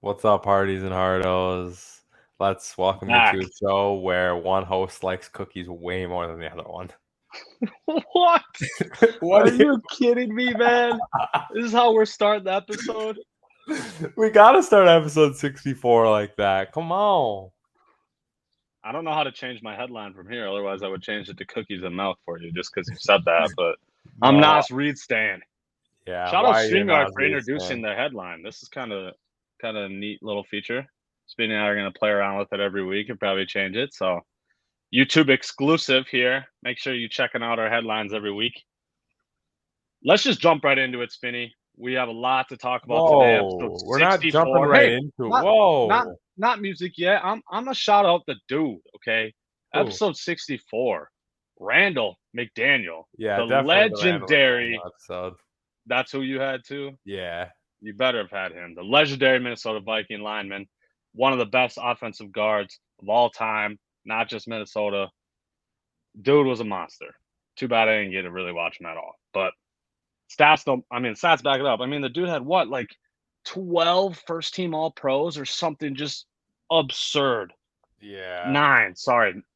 What's up, parties and hardos? Let's welcome you Back. to a show where one host likes cookies way more than the other one. What? What Are do you kidding me, man? This is how we're starting the episode? We gotta start episode 64 like that. Come on. I don't know how to change my headline from here. Otherwise, I would change it to cookies and milk for you just because you said that. But I'm No, Nas Reed Stan. yeah, Shout out why are you StreamYard not for introducing the headline. This is kind of a neat little feature. Spinny and I are going to play around with it every week and probably change it. So YouTube exclusive here. Make sure you're checking out our headlines every week. Let's just jump right into it, Spinny. We have a lot to talk about today. Episode Whoa, we're not jumping 64. right Hey, into it. not Whoa. not music yet. I'm gonna shout out the dude. Okay, Who? episode 64. Randall McDaniel, Yeah, the definitely the Randall legendary. McDaniel episode. That's who you had too. Yeah. You better have had him. The legendary Minnesota Viking lineman, one of the best offensive guards of all time, not just Minnesota. Dude was a monster. Too bad I didn't get to really watch him at all. But stats back it up. I mean, the dude had what, like 12 first team all pros or something just absurd. Yeah.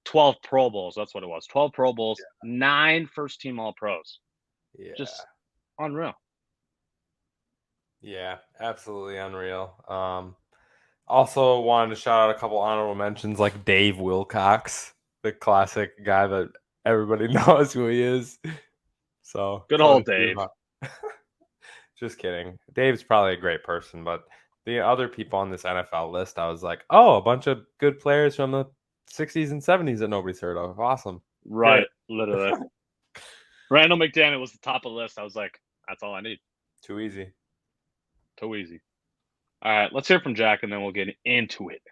12 Pro Bowls. That's what it was. 12 Pro Bowls, 9 first team all pros. Yeah. Just unreal. Yeah, absolutely unreal. Also wanted to shout out a couple honorable mentions like Dave Wilcox, the classic guy that everybody knows who he is. So Good old Dave. Just kidding. Dave's probably a great person, but the other people on this NFL list, I was like, oh, a bunch of good players from the 60s and 70s that nobody's heard of. Awesome. Right, literally. Randall McDaniel was the top of the list. I was like, that's all I need. Too easy. Too easy. All right, let's hear from Jack, and then we'll get into it.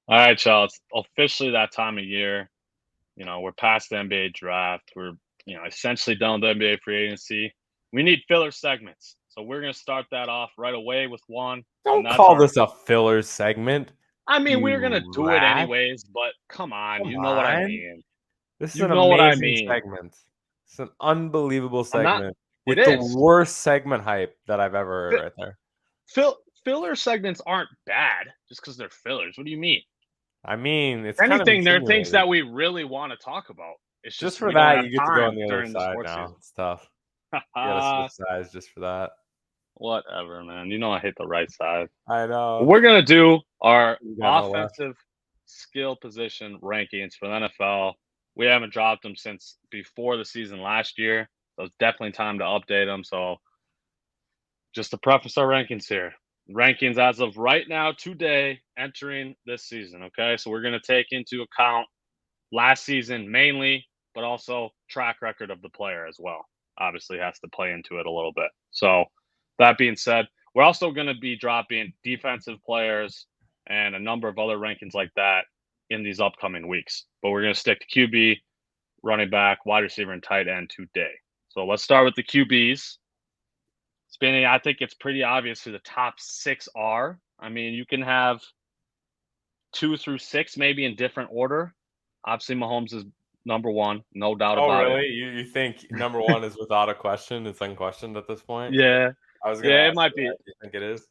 All right, y'all. It's officially that time of year. You know, we're past the NBA draft. We're, essentially done with the NBA free agency. We need filler segments. So we're going to start that off right away with one. Don't call this a filler segment. I mean, we're going to do it anyways, but come on. You know what I mean. This is You an know what I amazing mean. segment. It's an unbelievable segment with It the is. worst segment hype that I've ever heard right there. Filler segments aren't bad just because they're fillers. What do you mean? I mean, it's anything. Kind of there are things that we really want to talk about. It's just for that you get to go on the other side now. Season. It's tough. You gotta switch sides just for that. Whatever, man. You know I hate the right side. I know. We're gonna do our offensive skill position rankings for the NFL. We haven't dropped them since before the season last year. So it's definitely time to update them. So just to preface our rankings here. Rankings as of right now, today, entering this season, okay? So we're going to take into account last season mainly, but also track record of the player as well. Obviously has to play into it a little bit. So that being said, we're also going to be dropping defensive players and a number of other rankings like that in these upcoming weeks. But we're going to stick to QB, running back, wide receiver, and tight end today. So let's start with the QBs. Spinning, I think it's pretty obvious who the top 6 are. I mean, you can have 2 through 6 maybe in different order. Obviously, Mahomes is number 1, no doubt about it. Oh, really? You think number 1 is without a question? It's unquestioned at this point? Yeah. I was gonna it might be. Do you think it is?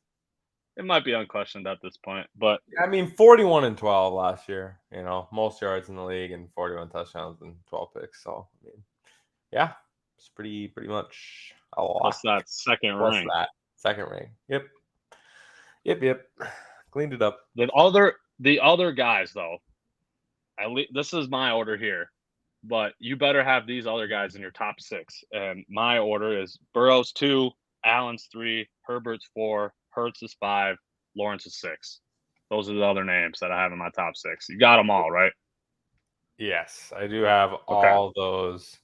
It might be unquestioned at this point. But I mean, 41-12 last year. You know, most yards in the league and 41 touchdowns and 12 picks. So, I mean, yeah, it's pretty much a lot. Plus that second ring. Second ring. Yep. Cleaned it up. The other guys, though, at least this is my order here, but you better have these other guys in your top 6. And my order is Burrow's 2, Allen's 3, Herbert's 4, Hurts is 5, Lawrence is 6. Those are the other names that I have in my top 6. You got them all, right? Yes, I do have Okay. all those.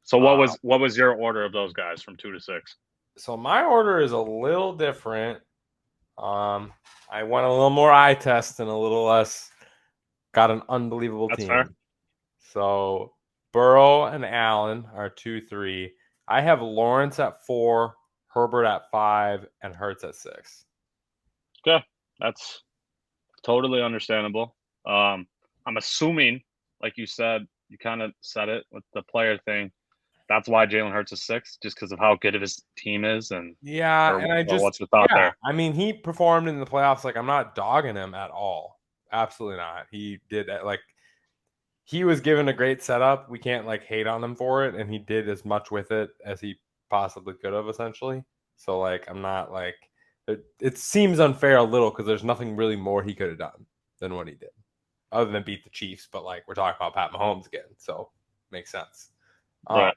So Uh, what was your order of those guys from 2 to 6? so my order is a little different. I went a little more eye test and a little less. Got an unbelievable That's fair. team. So Burrow and Allen are 2, 3. I have Lawrence at 4, Herbert at 5, and Hurts at 6. Okay. That's totally understandable. I'm assuming, like you said, you kind of said it with the player thing. That's why Jalen Hurts is 6, just because of how good of his team is, and Yeah, or and I well, just what's your thought yeah, there? I mean, he performed in the playoffs. Like, I'm not dogging him at all. Absolutely not. He did like he was given a great setup. We can't like hate on him for it, and he did as much with it as he possibly could have, essentially. So like, I'm not like it seems unfair a little because there's nothing really more he could have done than what he did, other than beat the Chiefs. But like, we're talking about Pat Mahomes again, so makes sense. Right.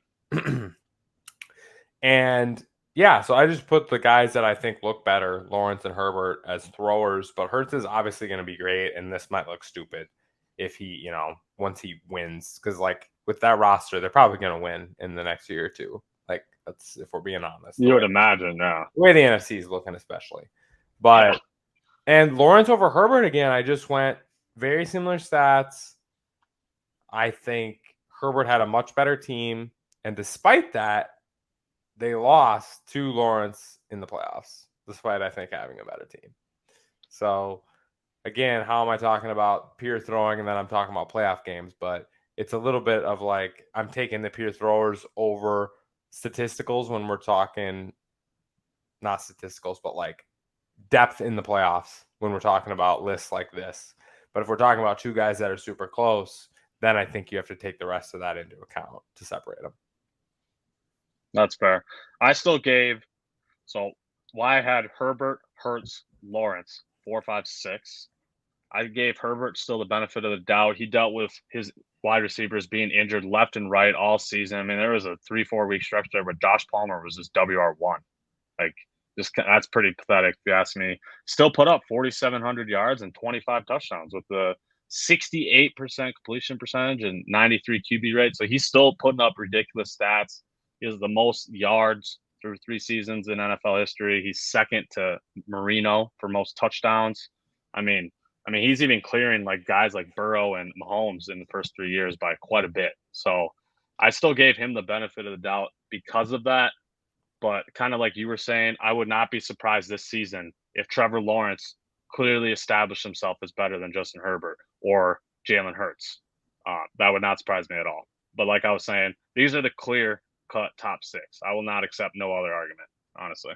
And yeah, so I just put the guys that I think look better, Lawrence and Herbert, as throwers. But Hurts is obviously going to be great, and this might look stupid if he, once he wins, because like with that roster, they're probably going to win in the next year or two. Like that's if we're being honest, You would imagine, yeah. the way the NFC is looking, especially. Yeah. But and Lawrence over Herbert again, I just went very similar stats. I think Herbert had a much better team, and despite that, they lost to Lawrence in the playoffs, despite I think having a better team. So again, how am I talking about pure throwing and then I'm talking about playoff games? But it's a little bit of like I'm taking the pure throwers over statisticals when we're talking not statisticals, but like depth in the playoffs when we're talking about lists like this. But if we're talking about two guys that are super close, then I think you have to take the rest of that into account to separate them. That's fair. I still gave so why I had Herbert, Hurts, Lawrence, 4, 5, 6. I gave Herbert still the benefit of the doubt. He dealt with his wide receivers being injured left and right all season. I mean, there was a 3-4 week stretch there, but Josh Palmer was just WR1. Like, just that's pretty pathetic, if you ask me. Still put up 4,700 yards and 25 touchdowns with the 68% completion percentage and 93 QB rate. So he's still putting up ridiculous stats. He has the most yards through 3 seasons in NFL history. He's second to Marino for most touchdowns. I mean, he's even clearing like guys like Burrow and Mahomes in the first 3 years by quite a bit. So I still gave him the benefit of the doubt because of that. But kind of like you were saying, I would not be surprised this season if Trevor Lawrence clearly established himself as better than Justin Herbert or Jalen Hurts. That would not surprise me at all. But like I was saying, these are the clear cut top 6. I will not accept no other argument, honestly.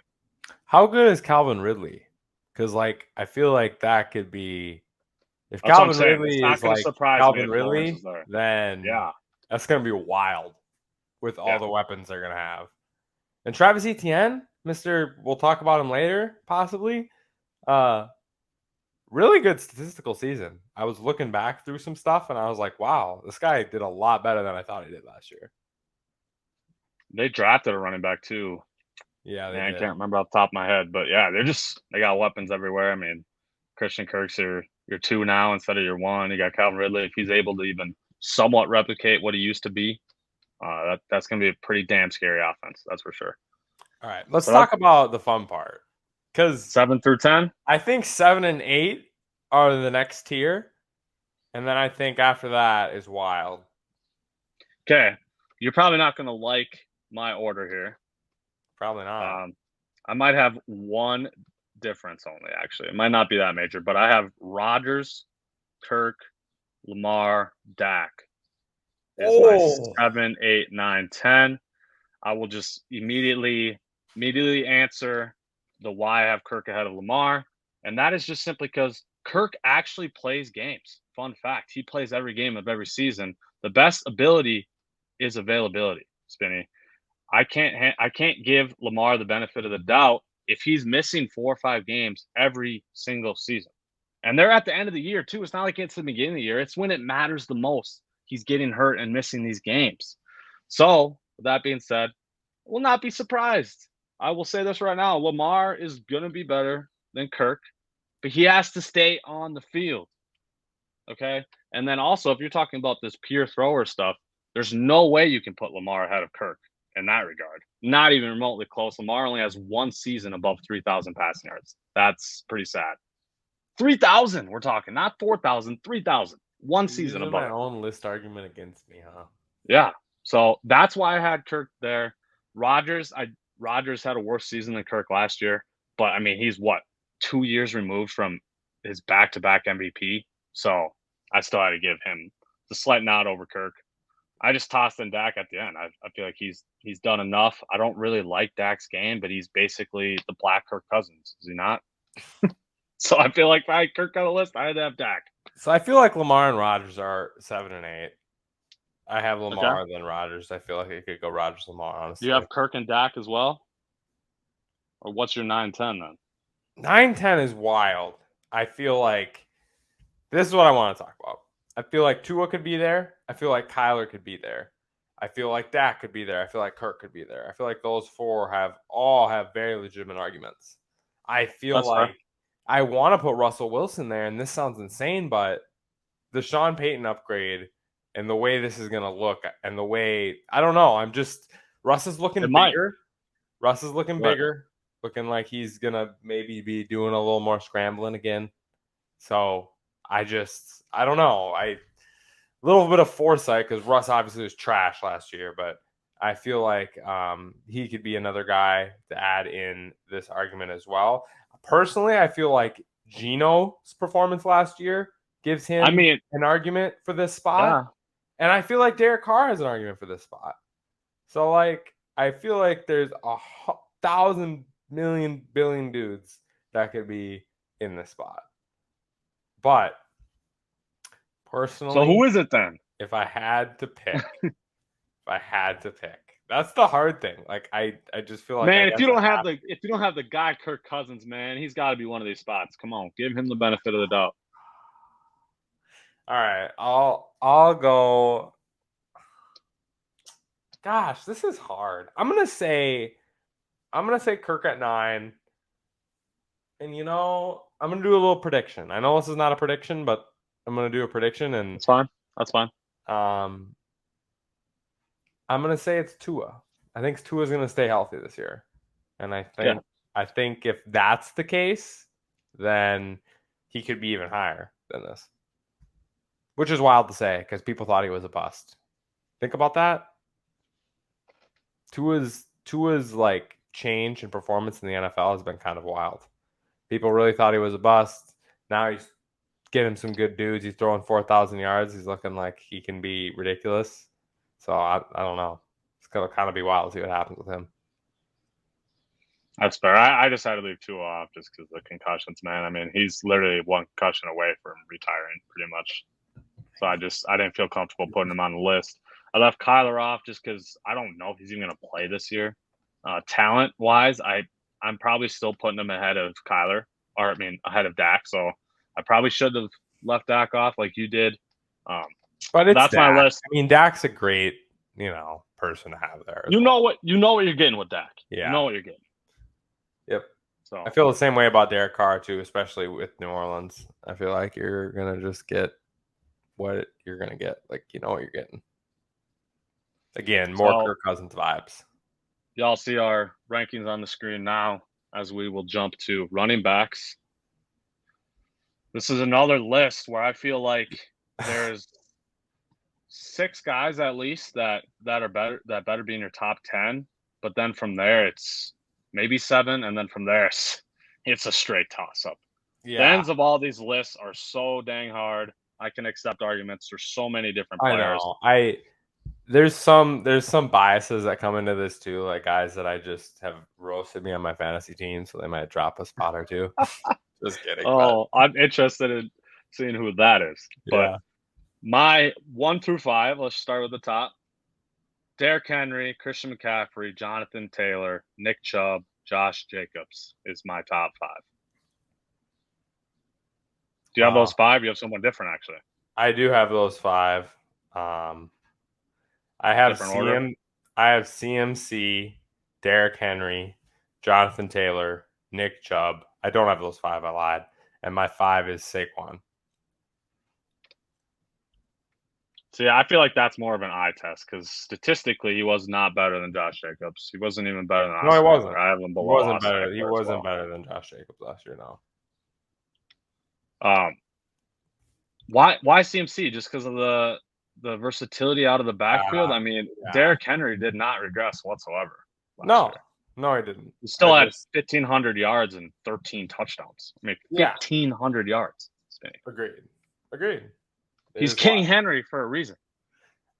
How good is Calvin Ridley? Because like I feel like that could be if That's what I'm Calvin saying. It's Ridley not is going to like surprise me Calvin if Lawrence is Ridley, there. then Yeah. that's gonna be wild with all Yeah. the weapons they're gonna have. And Travis Etienne, Mister, we'll talk about him later, possibly. Uh, really good statistical season. I was looking back through some stuff and I was like, wow, this guy did a lot better than I thought he did last year. They drafted a running back too. Yeah, they Man, I did. can't remember off the top of my head, but yeah, they got weapons everywhere. I mean, Christian Kirk's your 2 now instead of your 1. You got Calvin Ridley. If he's able to even somewhat replicate what he used to be, that's going to be a pretty damn scary offense. That's for sure. All right, let's So talk that's about the fun part because 7 through 10. I think 7 and 8 are the next tier, and then I think after that is wild. Okay, you're probably not going to like my order here. Probably not. I might have one difference only. Actually, it might not be that major, but I have Rodgers, Kirk, Lamar, Dak is my Oh, 7, 8, 9, 10. I will just immediately answer the why I have Kirk ahead of Lamar, and that is just simply because Kirk actually plays games. Fun fact: he plays every game of every season. The best ability is availability. Spinny. I can't give Lamar the benefit of the doubt if he's missing 4 or 5 games every single season. And they're at the end of the year too. It's not like it's the beginning of the year. It's when it matters the most. He's getting hurt and missing these games. So, with that being said, I will not be surprised. I will say this right now. Lamar is going to be better than Kirk. but he has to stay on the field. Okay. And then also, if you're talking about this pure thrower stuff, there's no way you can put Lamar ahead of Kirk in that regard. Not even remotely close. Lamar only has one season above 3,000 passing yards. That's pretty sad. 3,000, we're talking, not 4,000, 3,000. One You're season using above my it. own list argument against me, huh? Yeah. So that's why I had Kirk there. Rodgers had a worse season than Kirk last year, but I mean, he's what, 2 years removed from his back-to-back MVP. So I still had to give him the slight nod over Kirk. I just tossed in Dak at the end. I feel like he's done enough. I don't really like Dak's game, but he's basically the black Kirk Cousins, is he not? So I feel like if I had Kirk on the list, I had to have Dak. So I feel like Lamar and Rodgers are 7 and 8. I have Lamar Okay. then Rodgers. I feel like it could go Rodgers Lamar, Do honestly. you have Kirk and Dak as well? Or what's your 9-10 then? 9-10 is wild. I feel like this is what I want to talk about. I feel like Tua could be there. I feel like Kyler could be there. I feel like Dak could be there. I feel like Kirk could be there. I feel like those four have very legitimate arguments. I feel That's like fair. I want to put Russell Wilson there, and this sounds insane, but the Sean Payton upgrade and the way this is going to look and the way I don't know. Russ is looking It might. bigger. Russ is looking Right. bigger, looking like he's going to maybe be doing a little more scrambling again. So I don't know. A little bit of foresight because Russ obviously was trash last year, but I feel like he could be another guy to add in this argument as well. Personally, I feel like Geno's performance last year gives I him mean, an argument for this spot. yeah. And I feel like Derek Carr has an argument for this spot. So, like, I feel like there's 1,000 million billion dudes that could be in this spot. But So personally, who is it then? if I had to pick, that's the hard thing. Like, I just feel like I Man, if guess you I don't have have the if you don't have the guy Kirk Cousins, man, he's got to be one of these spots. Come on, give him the benefit of the doubt. All right, I'll go. Gosh, this is hard. I'm gonna say Kirk at 9. And I'm gonna do a little prediction. I know this is not a prediction, but I'm gonna do a prediction, and That's fine. That's fine. um, I'm gonna say it's Tua. I think Tua's gonna stay healthy this year, and I Yeah. think if that's the case, then he could be even higher than this, which is wild to say because people thought he was a bust. Think about that. Tua's like change in performance in the NFL has been kind of wild. People really thought he was a bust. Now he's getting some good dudes. He's throwing 4,000 yards. He's looking like he can be ridiculous. So I don't know. It's gonna kind of be wild to see what happens with him. That's fair. I just had to leave Tua off just because of the concussions, man. I mean, he's literally one concussion away from retiring, pretty much. So I didn't feel comfortable putting him on the list. I left Kyler off just because I don't know if he's even going to play this year. Talent wise, I'm probably still putting him ahead of Kyler, or I mean ahead of Dak. So I probably should have left Dak off like you did. But it's That's my Dak. list. I mean, Dak's a great person to have there as You know well. what you're getting with Dak. You Yeah. know what you're getting. Yep. So I feel the same way about Derek Carr too, especially with New Orleans. I feel like you're gonna just get what you're gonna get. Like you know what you're getting. Again, more Kirk Cousins vibes. y'all see our rankings on the screen now as we will jump to running backs. This is another list where I feel like there's 6 guys at least that are better be in your top 10, but then from there it's maybe 7, and then from there it's a straight toss up. The Yeah, ends of all these lists are so dang hard. I can accept arguments. There's so many different I players. know. There's some biases that come into this too, like guys that I just have roasted me on my fantasy team, so they might drop a spot or two. Just kidding, but Oh, I'm interested in seeing who that is. But yeah. my 1 through 5, let's start with the top. Derrick Henry, Christian McCaffrey, Jonathan Taylor, Nick Chubb, Josh Jacobs is my top 5. Do you have those 5? You have someone different, actually. I do have those 5. I have Different order? I have CMC, Derrick Henry, Jonathan Taylor, Nick Chubb. I don't have those 5. I lied. and my 5 is Saquon. See, I feel like that's more of an eye test because statistically, he was not better than Josh Jacobs. He wasn't even better than Austin. No, he wasn't. Eckler. I have him He below wasn't Austin better. He Eckler as wasn't well. better than Josh Jacobs last year. No. Why CMC? Just because of the versatility out of the backfield? I mean, Derrick Henry did not regress whatsoever last year. No, he didn't. He still had 1,500 yards and 13 touchdowns. I mean, 1,500 yards. Spinny. Agreed. He's King Henry for a reason.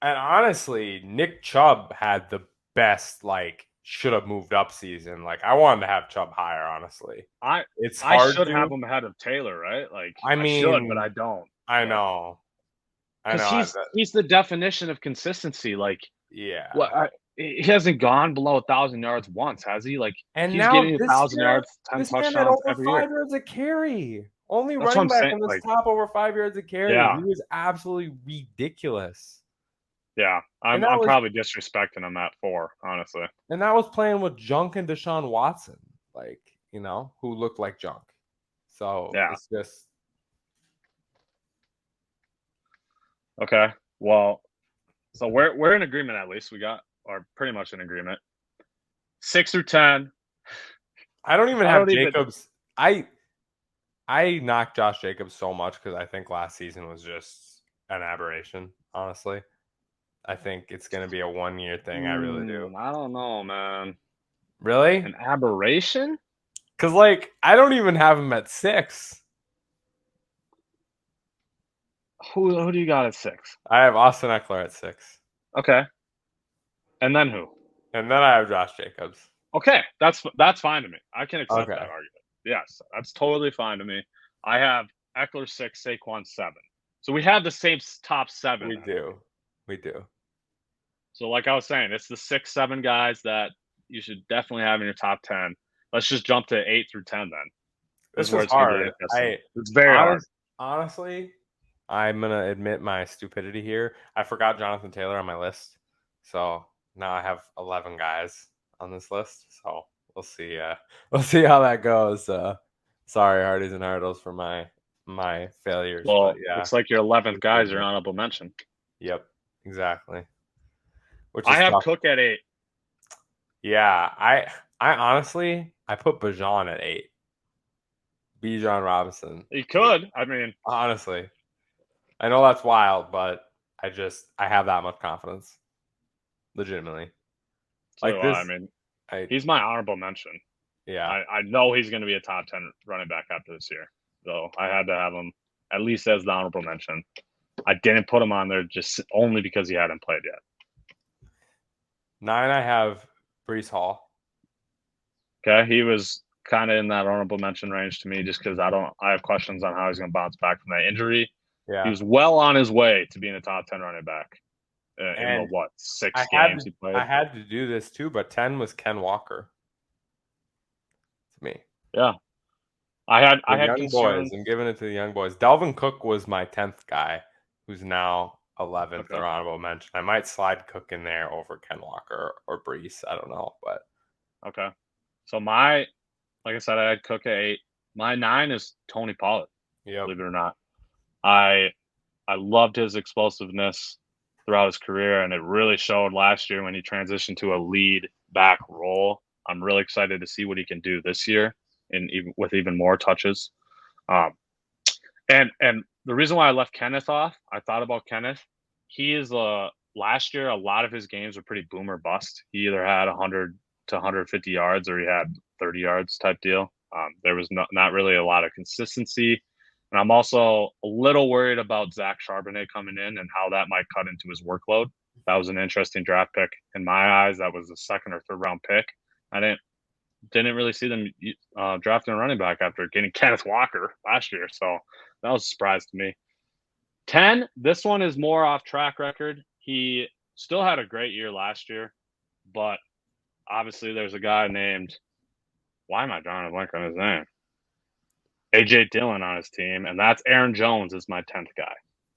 And honestly, Nick Chubb had the best, should have moved up season. I wanted to have Chubb higher, honestly. I should have him ahead of Taylor, right? I should, but I don't. I know. Because he's the definition of consistency. Yeah. He hasn't gone below 1,000 yards once, has he? And he's now getting 1,000 yards, 10 this touchdowns man had over every 5 year. yards a carry. Only running back in this top over 5 yards a carry. Yeah. He was absolutely ridiculous. Yeah, I'm probably disrespecting him at 4, honestly. And that was playing with junk and Deshaun Watson, who looked like junk. So it's just okay. Well, so we're in agreement at least. We are pretty much in agreement. 6 through 10. I don't even have Jacobs. I knocked Josh Jacobs so much because I think last season was just an aberration, honestly. I think it's going to be a 1-year thing. I really do. I don't know, man. Really? An aberration? Because, I don't even have him at 6. Who do you got at 6? I have Austin Eckler at 6. Okay. And then who? And then I have Josh Jacobs. Okay. That's fine to me. I can accept that argument. Yes, that's totally fine to me. I have Eckler 6, Saquon 7. So we have the same top 7. We do. So like I was saying, it's the 6, 7 guys that you should definitely have in your top 10. Let's just jump to 8 through 10 then. This is hard. It's very hard. Honestly, I'm going to admit my stupidity here. I forgot Jonathan Taylor on my list. So now I have 11 guys on this list. So we'll see. We'll see how that goes. Sorry, Hardies and Hardles, for my failures. Well, it's like your 11th guy is your honorable mention. Yep, exactly. I have Cook at 8. Yeah, I honestly put Bijan at 8. Bijan Robinson. He could. I mean, honestly, I know that's wild, but I have that much confidence. Legitimately. He's my honorable mention. Yeah. I know he's going to be a top 10 running back after this year. So I had to have him at least as the honorable mention. I didn't put him on there just only because he hadn't played yet. 9, I have Breece Hall. Okay, he was kind of in that honorable mention range to me just because I have questions on how he's going to bounce back from that injury. Yeah. He was well on his way to being a top 10 running back in the 6 games he played. I had to do this too, but 10 was Ken Walker. To me. Yeah. I had young boys. I'm giving it to the young boys. Dalvin Cook was my 10th guy, who's now 11th or honorable mention. I might slide Cook in there over Ken Walker or Breece. I don't know, but okay. So like I said, I had Cook at 8. My 9 is Tony Pollard. Yep. Believe it or not, I loved his explosiveness throughout his career, and it really showed last year when he transitioned to a lead back role. I'm really excited to see what he can do this year, with even more touches. And the reason why I left Kenneth off, I thought about Kenneth. He is last year, a lot of his games were pretty boom or bust. He either had 100 to 150 yards or he had 30 yards type deal. There was not really a lot of consistency. And I'm also a little worried about Zach Charbonnet coming in and how that might cut into his workload. That was an interesting draft pick in my eyes. That was a 2nd or 3rd round pick. I didn't really see them drafting a running back after getting Kenneth Walker last year. So that was a surprise to me. 10, this one is more off track record. He still had a great year last year, but obviously there's a guy named, why am I drawing a blank on his name? A.J. Dillon on his team, and that's Aaron Jones is my 10th guy.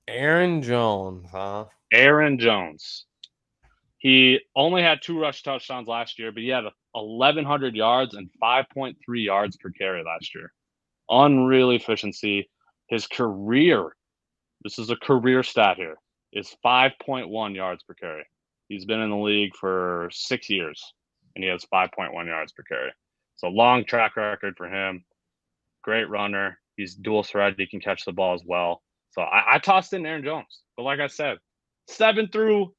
Aaron Jones, huh? Aaron Jones. He only had 2 rush touchdowns last year, but he had 1,100 yards and 5.3 yards per carry last year. Unreal efficiency. His career, this is a career stat here, is 5.1 yards per carry. He's been in the league for 6 years, and he has 5.1 yards per carry. So long track record for him. Great runner. He's dual threat. He can catch the ball as well. So I tossed in Aaron Jones. But like I said, 7 through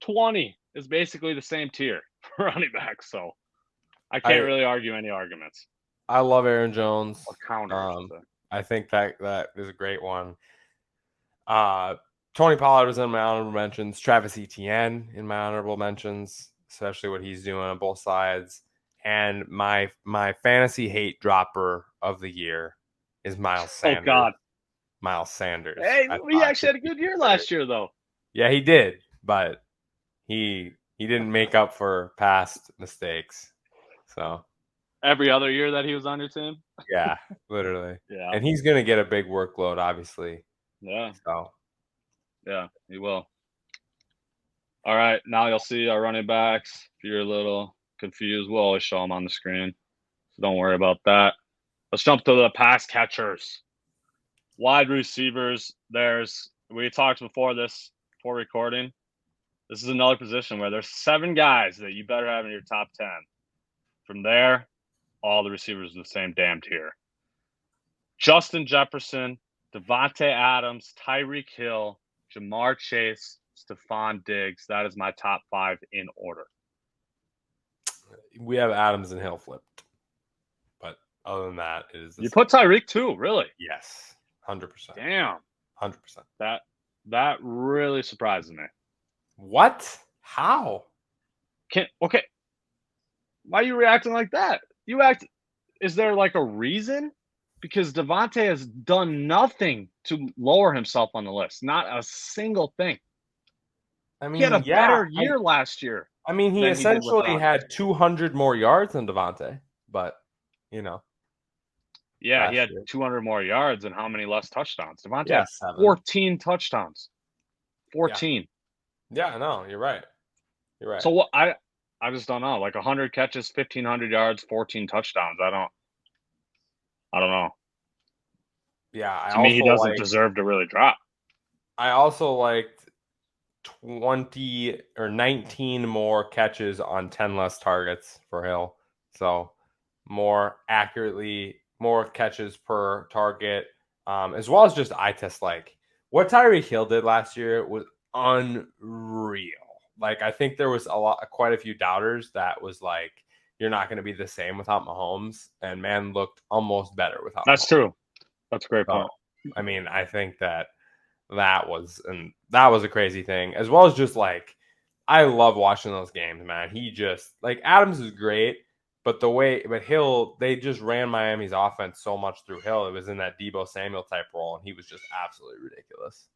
20 is basically the same tier for running backs. So I can't really argue any arguments. I love Aaron Jones. Or counter, I should say. I think that is a great one. Tony Pollard was in my honorable mentions. Travis Etienne in my honorable mentions, especially what he's doing on both sides. And my fantasy hate dropper of the year is Miles Sanders. Oh God, Miles Sanders. Hey, he actually had a good year last year, though. Yeah, he did, but he didn't make up for past mistakes. So every other year that he was on your team. Yeah, literally. Yeah, and he's gonna get a big workload, obviously. Yeah. So. Yeah, he will. All right, now you'll see our running backs. If you're a little confused, we'll always show them on the screen, so don't worry about that. Let's jump to the pass catchers. Wide receivers, we talked before recording. This is another position where there's 7 guys that you better have in your top 10. From there, all the receivers are the same damn tier. Justin Jefferson, Devontae Adams, Tyreek Hill, Jamar Chase, Stephon Diggs. That is my top 5 in order. We have Adams and Hill flipped. But other than that, you put Tyreek too, really? Yes. 100%. Damn. 100%. That really surprises me. What? How? Okay. Why are you reacting like that? Is there like a reason? Because Devontae has done nothing to lower himself on the list. Not a single thing. I mean, he had a better year last year. I mean, he essentially had 200 more yards than Devontae, but, Yeah, he had 200 more yards and how many less touchdowns? Devontae had 7. 14 touchdowns. 14. Yeah, no, you're right. You're right. So what I just don't know. Like 100 catches, 1,500 yards, 14 touchdowns. I don't know. Yeah, to me, he doesn't deserve to really drop. I also liked 20 or 19 more catches on 10 less targets for Hill. So more catches per target, as well as just eye test. Like what Tyreek Hill did last year was unreal. Like I think there was quite a few doubters that was like, you're not going to be the same without Mahomes, and man looked almost better without. That's Mahomes. True. That's a great point. I mean, I think that was a crazy thing, as well as just like I love watching those games, man. He just like Adams is great, but Hill, they just ran Miami's offense so much through Hill. It was in that Deebo Samuel type role, and he was just absolutely ridiculous.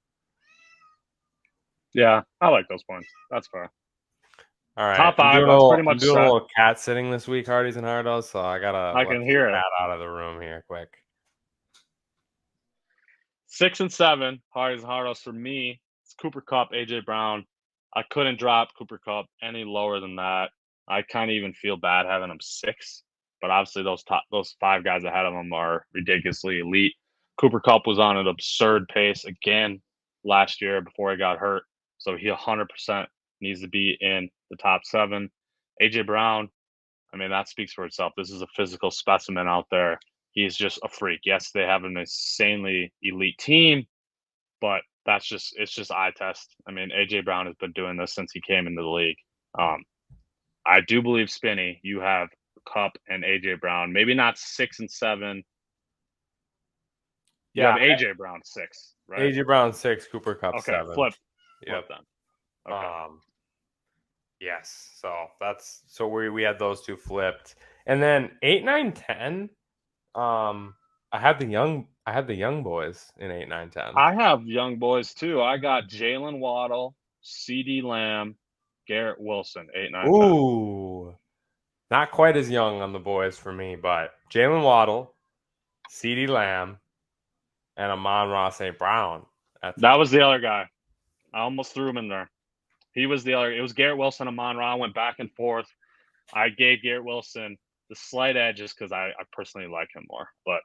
Yeah, I like those points. That's fair. All right, top 5. That's pretty much. I'm doing a little cat sitting this week, Hardee's and Hardos, so I can hear it. Cat out of the room here, quick. 6 and 7, Hardee's and Hardos for me. It's Cooper Kupp, AJ Brown. I couldn't drop Cooper Kupp any lower than that. I kind of even feel bad having him 6, but obviously those 5 guys ahead of him are ridiculously elite. Cooper Kupp was on an absurd pace again last year before he got hurt, so he 100% needs to be in the top 7. AJ Brown, I mean, that speaks for itself. This is a physical specimen out there. He's just a freak. Yes, they have an insanely elite team, but it's just eye test. I mean, AJ Brown has been doing this since he came into the league. I do believe, Spinny, you have Kupp and AJ Brown, maybe not 6 and 7. You have AJ Brown 6, right? AJ Brown 6, Cooper Kupp 7. Flip. Yep. Flip then. Okay. Yes. So we had those 2 flipped, and then 8, 9, 10. I had the young boys in 8, 9, 10. I have young boys too. I got Jalen Waddle, CeeDee Lamb, Garrett Wilson, 8, 9, 10. Ooh, not quite as young on the boys for me, but Jalen Waddle, CeeDee Lamb, and Amon-Ra St. Brown. That was the other guy. I almost threw him in there. He was the other. It was Garrett Wilson, Amon-Ra. Went back and forth. I gave Garrett Wilson the slight edge just because I personally like him more. But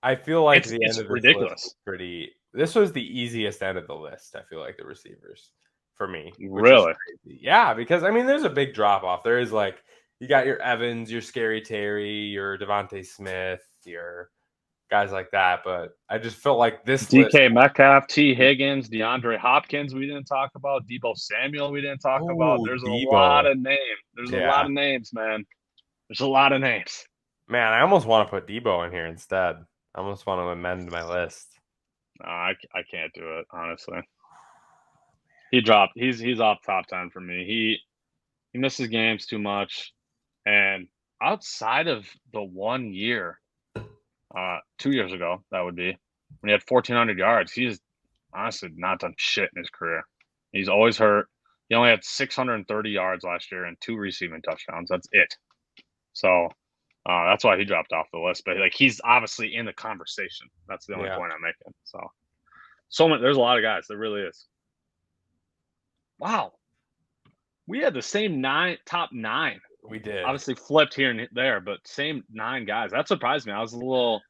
I feel like the It's end of this list ridiculous. was pretty. This was the easiest end of the list. I feel like the receivers for me, which is Really? crazy. Yeah, because I mean, there's a big drop off. There is like you got your Evans, your Scary Terry, your Devontae Smith, your guys like that. But I just felt like this list. DK Metcalf, T. Higgins, DeAndre Hopkins, we didn't talk about. Debo Samuel, we didn't talk about. Oh, There's a lot Debo. of names. There's a lot Yeah, of names, man. There's a lot of names. man, I almost want to put Debo in here instead. I almost want to amend my list. I can't do it, honestly. He dropped. He's off top 10 for me. He misses games too much. And outside of the 1 year, 2 years ago, that would be, when he had 1,400 yards, he's honestly not done shit in his career. He's always hurt. He only had 630 yards last year and 2 receiving touchdowns. That's it. So that's why he dropped off the list. But like he's obviously in the conversation. That's the only point I'm making. So many. There's a lot of guys. There really is. Wow, we had the same top 9. We did. Obviously flipped here and there, but same 9 guys. That surprised me. I was a little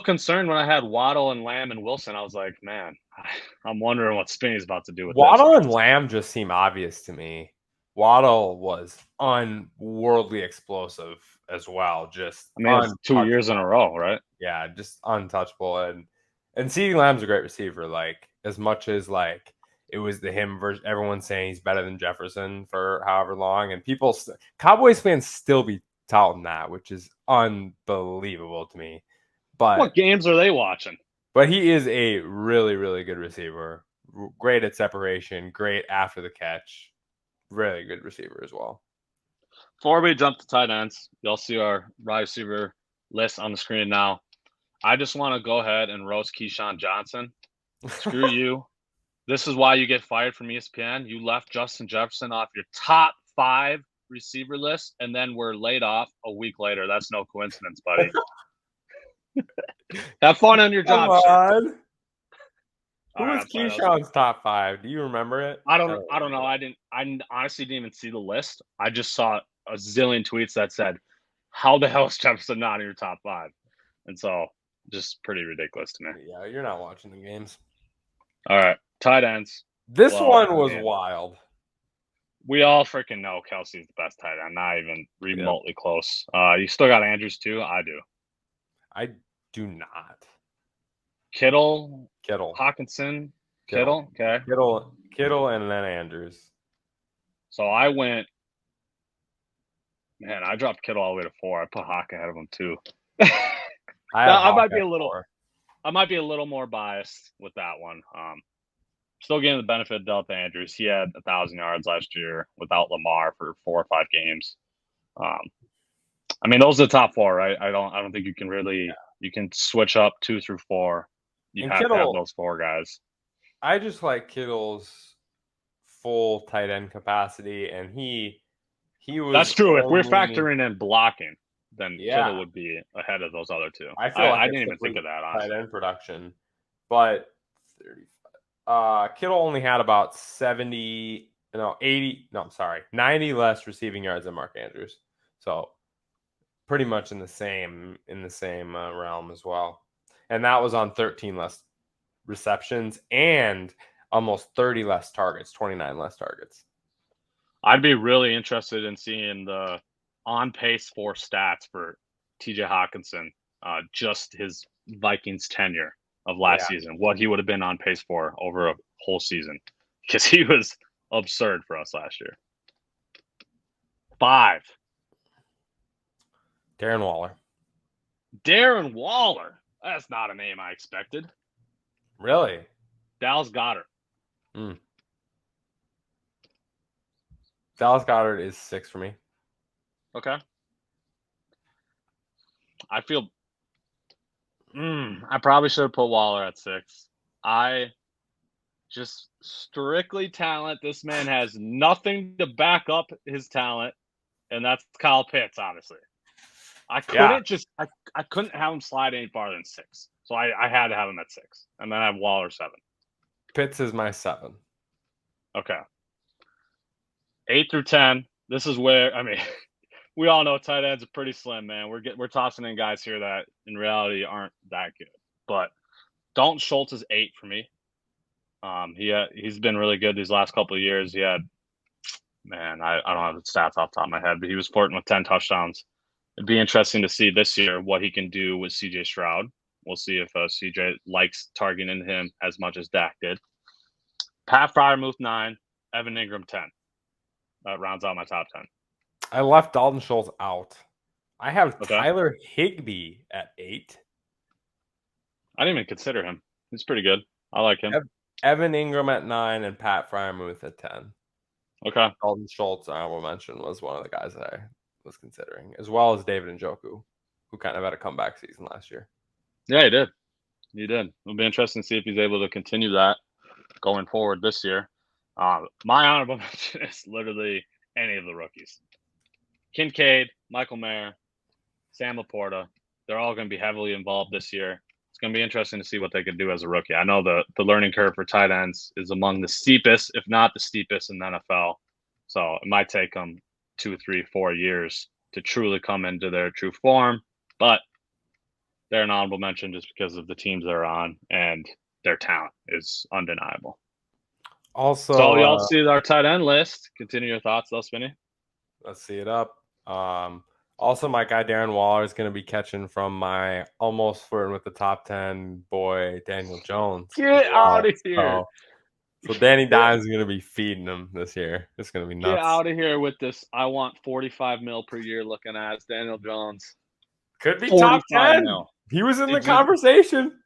concerned when I had Waddle and Lamb and Wilson. I was like, man, I'm wondering what Spinny's about to do with Waddle this. and Lamb just seem obvious to me. Waddle was unworldly explosive as well. Just I mean, it's 2 years in a row, right? Yeah, just untouchable. And CeeDee Lamb's a great receiver. Like as much as like it was the him version, everyone's saying he's better than Jefferson for however long, and Cowboys fans still be touting that, which is unbelievable to me. But what games are they watching? But he is a really, really good receiver. Great at separation. Great after the catch. Really good receiver as well. Before we jump to tight ends, you'll see our wide receiver list on the screen now. I just want to go ahead and roast Keyshawn Johnson. Screw you. This is why you get fired from ESPN. You left Justin Jefferson off your top 5 receiver list, and then were laid off a week later. That's no coincidence, buddy. Have fun on your job, sir. Who was Keyshawn's top 5? Do you remember it? I don't know. I honestly didn't even see the list. I just saw a zillion tweets that said, how the hell is Jefferson not in your top 5? And so just pretty ridiculous to me. Yeah, you're not watching the games. All right. Tight ends. This one was wild. We all freaking know Kelsey's the best tight end, not even remotely close. You still got Andrews too? I do. I do not. Kittle. Hawkinson. Kittle. Okay. Kittle and then Andrews. So I went. Man, I dropped Kittle all the way to 4. I put Hawk ahead of him too. I might be a little more biased with that one. Still getting the benefit of Delta Andrews. He had 1,000 yards last year without Lamar for 4 or 5 games. I mean, those are the top 4, right? I don't think you can really you can switch up 2 through 4. You have to have those 4 guys. I just like Kittle's full tight end capacity, and he was. That's true. If we're factoring in blocking, then Kittle would be ahead of those other 2. I didn't even think of that. Honestly. Tight end production, but 35. Kittle only had about 90 less receiving yards than Mark Andrews. So pretty much in the same realm as well. And that was on 13 less receptions and almost 30 less targets, 29 less targets. I'd be really interested in seeing the on pace for stats for TJ Hawkinson, just his Vikings tenure of last season, what he would have been on pace for over a whole season, because he was absurd for us last year. 5. Darren Waller. That's not a name I expected. Really? Dallas Goedert. Dallas Goedert is 6 for me. Okay. I feel I probably should have put Waller at 6. I just strictly talent. This man has nothing to back up his talent, and that's Kyle Pitts, obviously. I couldn't have him slide any farther than 6. So I had to have him at 6. And then I have Waller 7. Pitts is my 7. Okay. 8 through 10. This is where, I mean, we all know tight ends are pretty slim, man. We're tossing in guys here that in reality aren't that good. But Dalton Schultz is 8 for me. He's been really good these last couple of years. He had, man, I don't have the stats off the top of my head, but he was flirting with 10 touchdowns. It'd be interesting to see this year what he can do with CJ Stroud. We'll see if CJ likes targeting him as much as Dak did. Pat Freiermuth 9, Evan Ingram 10. That rounds out my top 10. I left Dalton Schultz out. I have Tyler Higbee at 8. I didn't even consider him. He's pretty good. I like him. Evan Ingram at 9 and Pat Freiermuth at 10. Okay. Dalton Schultz, I will mention, was one of the guys that I was considering, as well as David Njoku, who kind of had a comeback season last year. Yeah, he did. He did. It'll be interesting to see if he's able to continue that going forward this year. My honorable mention is literally any of the rookies. Kincaid, Michael Mayer, Sam Laporta. They're all going to be heavily involved this year. It's going to be interesting to see what they can do as a rookie. I know the learning curve for tight ends is among the steepest, if not the steepest, in the NFL. So it might take them 2, 3, 4 years to truly come into their true form. But they're an honorable mention just because of the teams they're on, and their talent is undeniable. Also, so y'all see our tight end list. Continue your thoughts, though, Spinny. Let's see it up. Also, my guy Darren Waller is going to be catching from my almost flirting with the top 10 boy Daniel Jones. Get out of here! So Danny Dimes is going to be feeding him this year. It's going to be nuts. Get out of here with this. I want 45 mil per year looking at Daniel Jones. Could be top 10. He was in the conversation.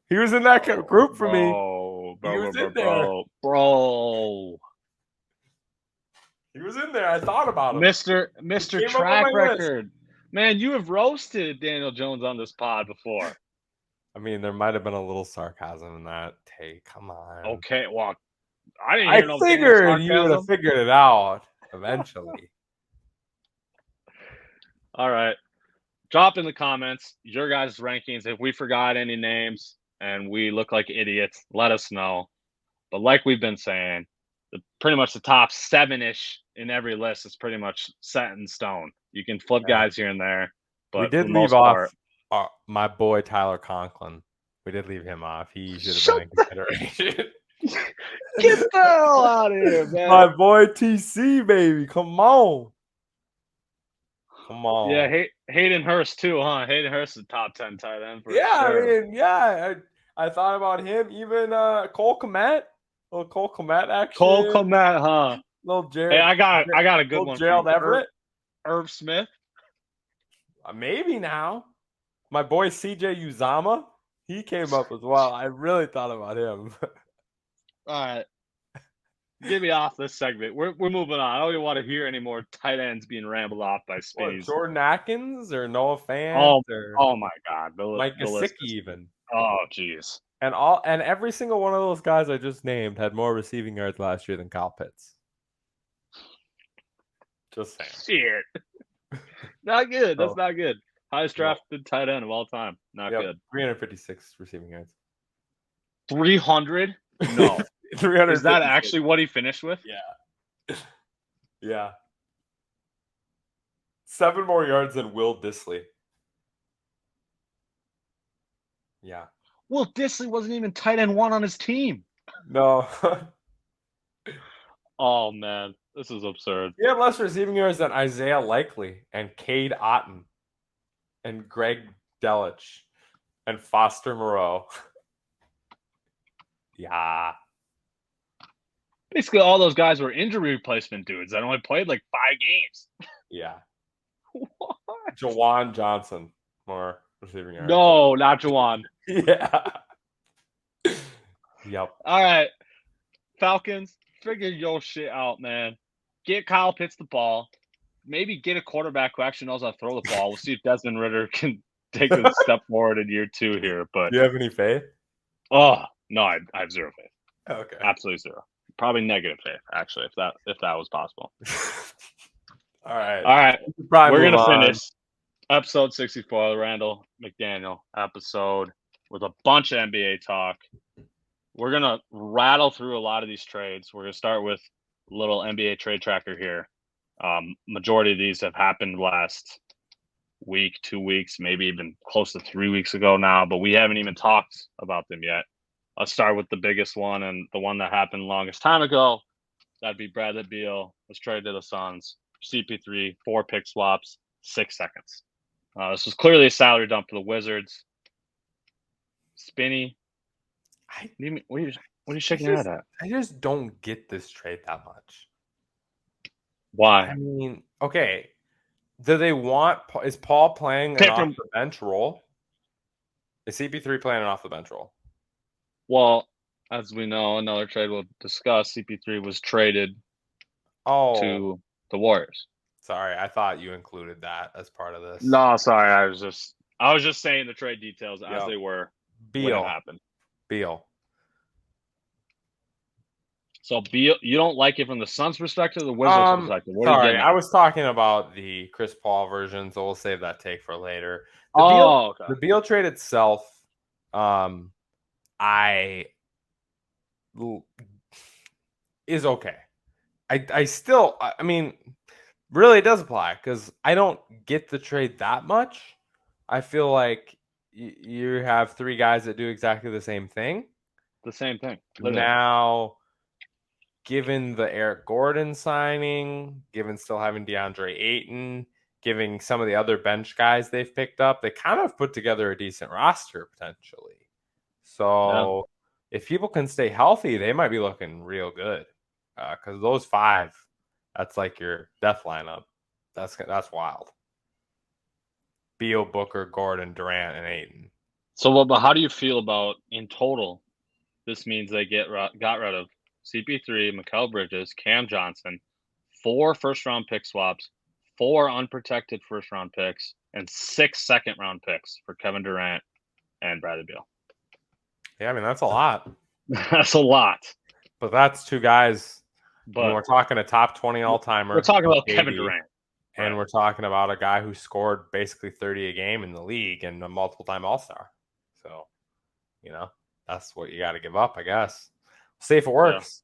He was in that group for me. He was in there. Bro. He was in there. I thought about him. Mr. Track Record. Man, you have roasted Daniel Jones on this pod before. I mean, there might have been a little sarcasm in that take. Come on. Okay, well, I didn't hear no figured you would have figured it out eventually. All right. Drop in the comments your guys' rankings. If we forgot any names and we look like idiots, let us know. But like we've been saying, pretty much the top 7-ish in every list is pretty much set in stone. You can flip guys here and there. But we did leave off my boy Tyler Conklin. We did leave him off. He should have been in consideration. Get the hell out of here, man. My boy TC, baby. Come on. Come on. Yeah, Hayden Hurst too, huh? Hayden Hurst is top 10 tight end for sure. I mean, I thought about him. Even Cole Kmet. Little Cole Kmet action. Cole Kmet, huh? Little Jared. Hey, I got a good one. Gerald Everett. Irv Smith. Maybe now. My boy CJ Uzama. He came up as well. I really thought about him. All right. Get me off this segment. We're moving on. I don't even want to hear any more tight ends being rambled off by Spinny. Jordan Atkins or Noah Fant? Oh my God. Mike Gesicki even. Oh, jeez. And every single one of those guys I just named had more receiving yards last year than Kyle Pitts. Just saying. Shit. Not good. That's not good. Highest drafted tight end of all time. Not good. 356 receiving yards. 300? No. 300. Is that actually what he finished with? Yeah. Yeah. 7 more yards than Will Dissly. Yeah. Will Dissly wasn't even tight end 1 on his team. No. Oh, man. This is absurd. He had less receiving yards than Isaiah Likely and Cade Otton and Greg Delich and Foster Moreau. Yeah. Basically, all those guys were injury replacement dudes that only played like 5 games. Yeah. What? Jawan Johnson, more receiving yards. No, not Jawan. Yeah. Yep. All right. Falcons, figure your shit out, man. Get Kyle Pitts the ball. Maybe get a quarterback who actually knows how to throw the ball. We'll see if Desmond Ridder can take a step forward in year 2 here. But do you have any faith? Oh, no, I have zero faith. Okay. Absolutely zero. Probably negative faith, actually, if that was possible. All right. All right. We're going to finish episode 64 of the Randall McDaniel episode with a bunch of NBA talk. We're going to rattle through a lot of these trades. We're going to start with a little NBA trade tracker here. Majority of these have happened last week, 2 weeks, maybe even close to 3 weeks ago now, but we haven't even talked about them yet. Let's start with the biggest one and the one that happened longest time ago. That'd be Bradley Beal was traded to the Suns. CP3, 4 pick swaps, 6 seconds. This was clearly a salary dump for the Wizards. Spinny, what are you shaking your head at? I just don't get this trade that much. Why? I mean, okay. Do they want? Is Paul playing an off the bench role? Is CP3 playing an off the bench role? Well, as we know, another trade we'll discuss. CP3 was traded to the Warriors. Sorry, I thought you included that as part of this. No, sorry, I was just saying the trade details as they were when it happened. Beal. So Beal, you don't like it from the Suns' perspective, or the Wizards' perspective. What are you getting at? I was talking about the Chris Paul version, so we'll save that take for later. The Beal trade itself, is okay. I mean, really, it does apply because I don't get the trade that much. I feel like you have 3 guys that do exactly the same thing. Literally. Now, given the Eric Gordon signing, given still having DeAndre Ayton, giving some of the other bench guys they've picked up, they kind of put together a decent roster potentially. So if people can stay healthy, they might be looking real good. Because those 5, that's like your death lineup. That's wild. Beal, Booker, Gordon, Durant, and Ayton. So, but how do you feel about in total? This means they got rid of CP3, Mikal Bridges, Cam Johnson, 4 first-round pick swaps, 4 unprotected first-round picks, and 6 second-round picks for Kevin Durant and Bradley Beal. Yeah, I mean, that's a lot. That's a lot. But that's 2 guys. But we're talking a top 20 all-timer. We're talking about Kevin Durant. And we're talking about a guy who scored basically 30 a game in the league and a multiple-time All-Star. So, that's what you got to give up, I guess. See if it works.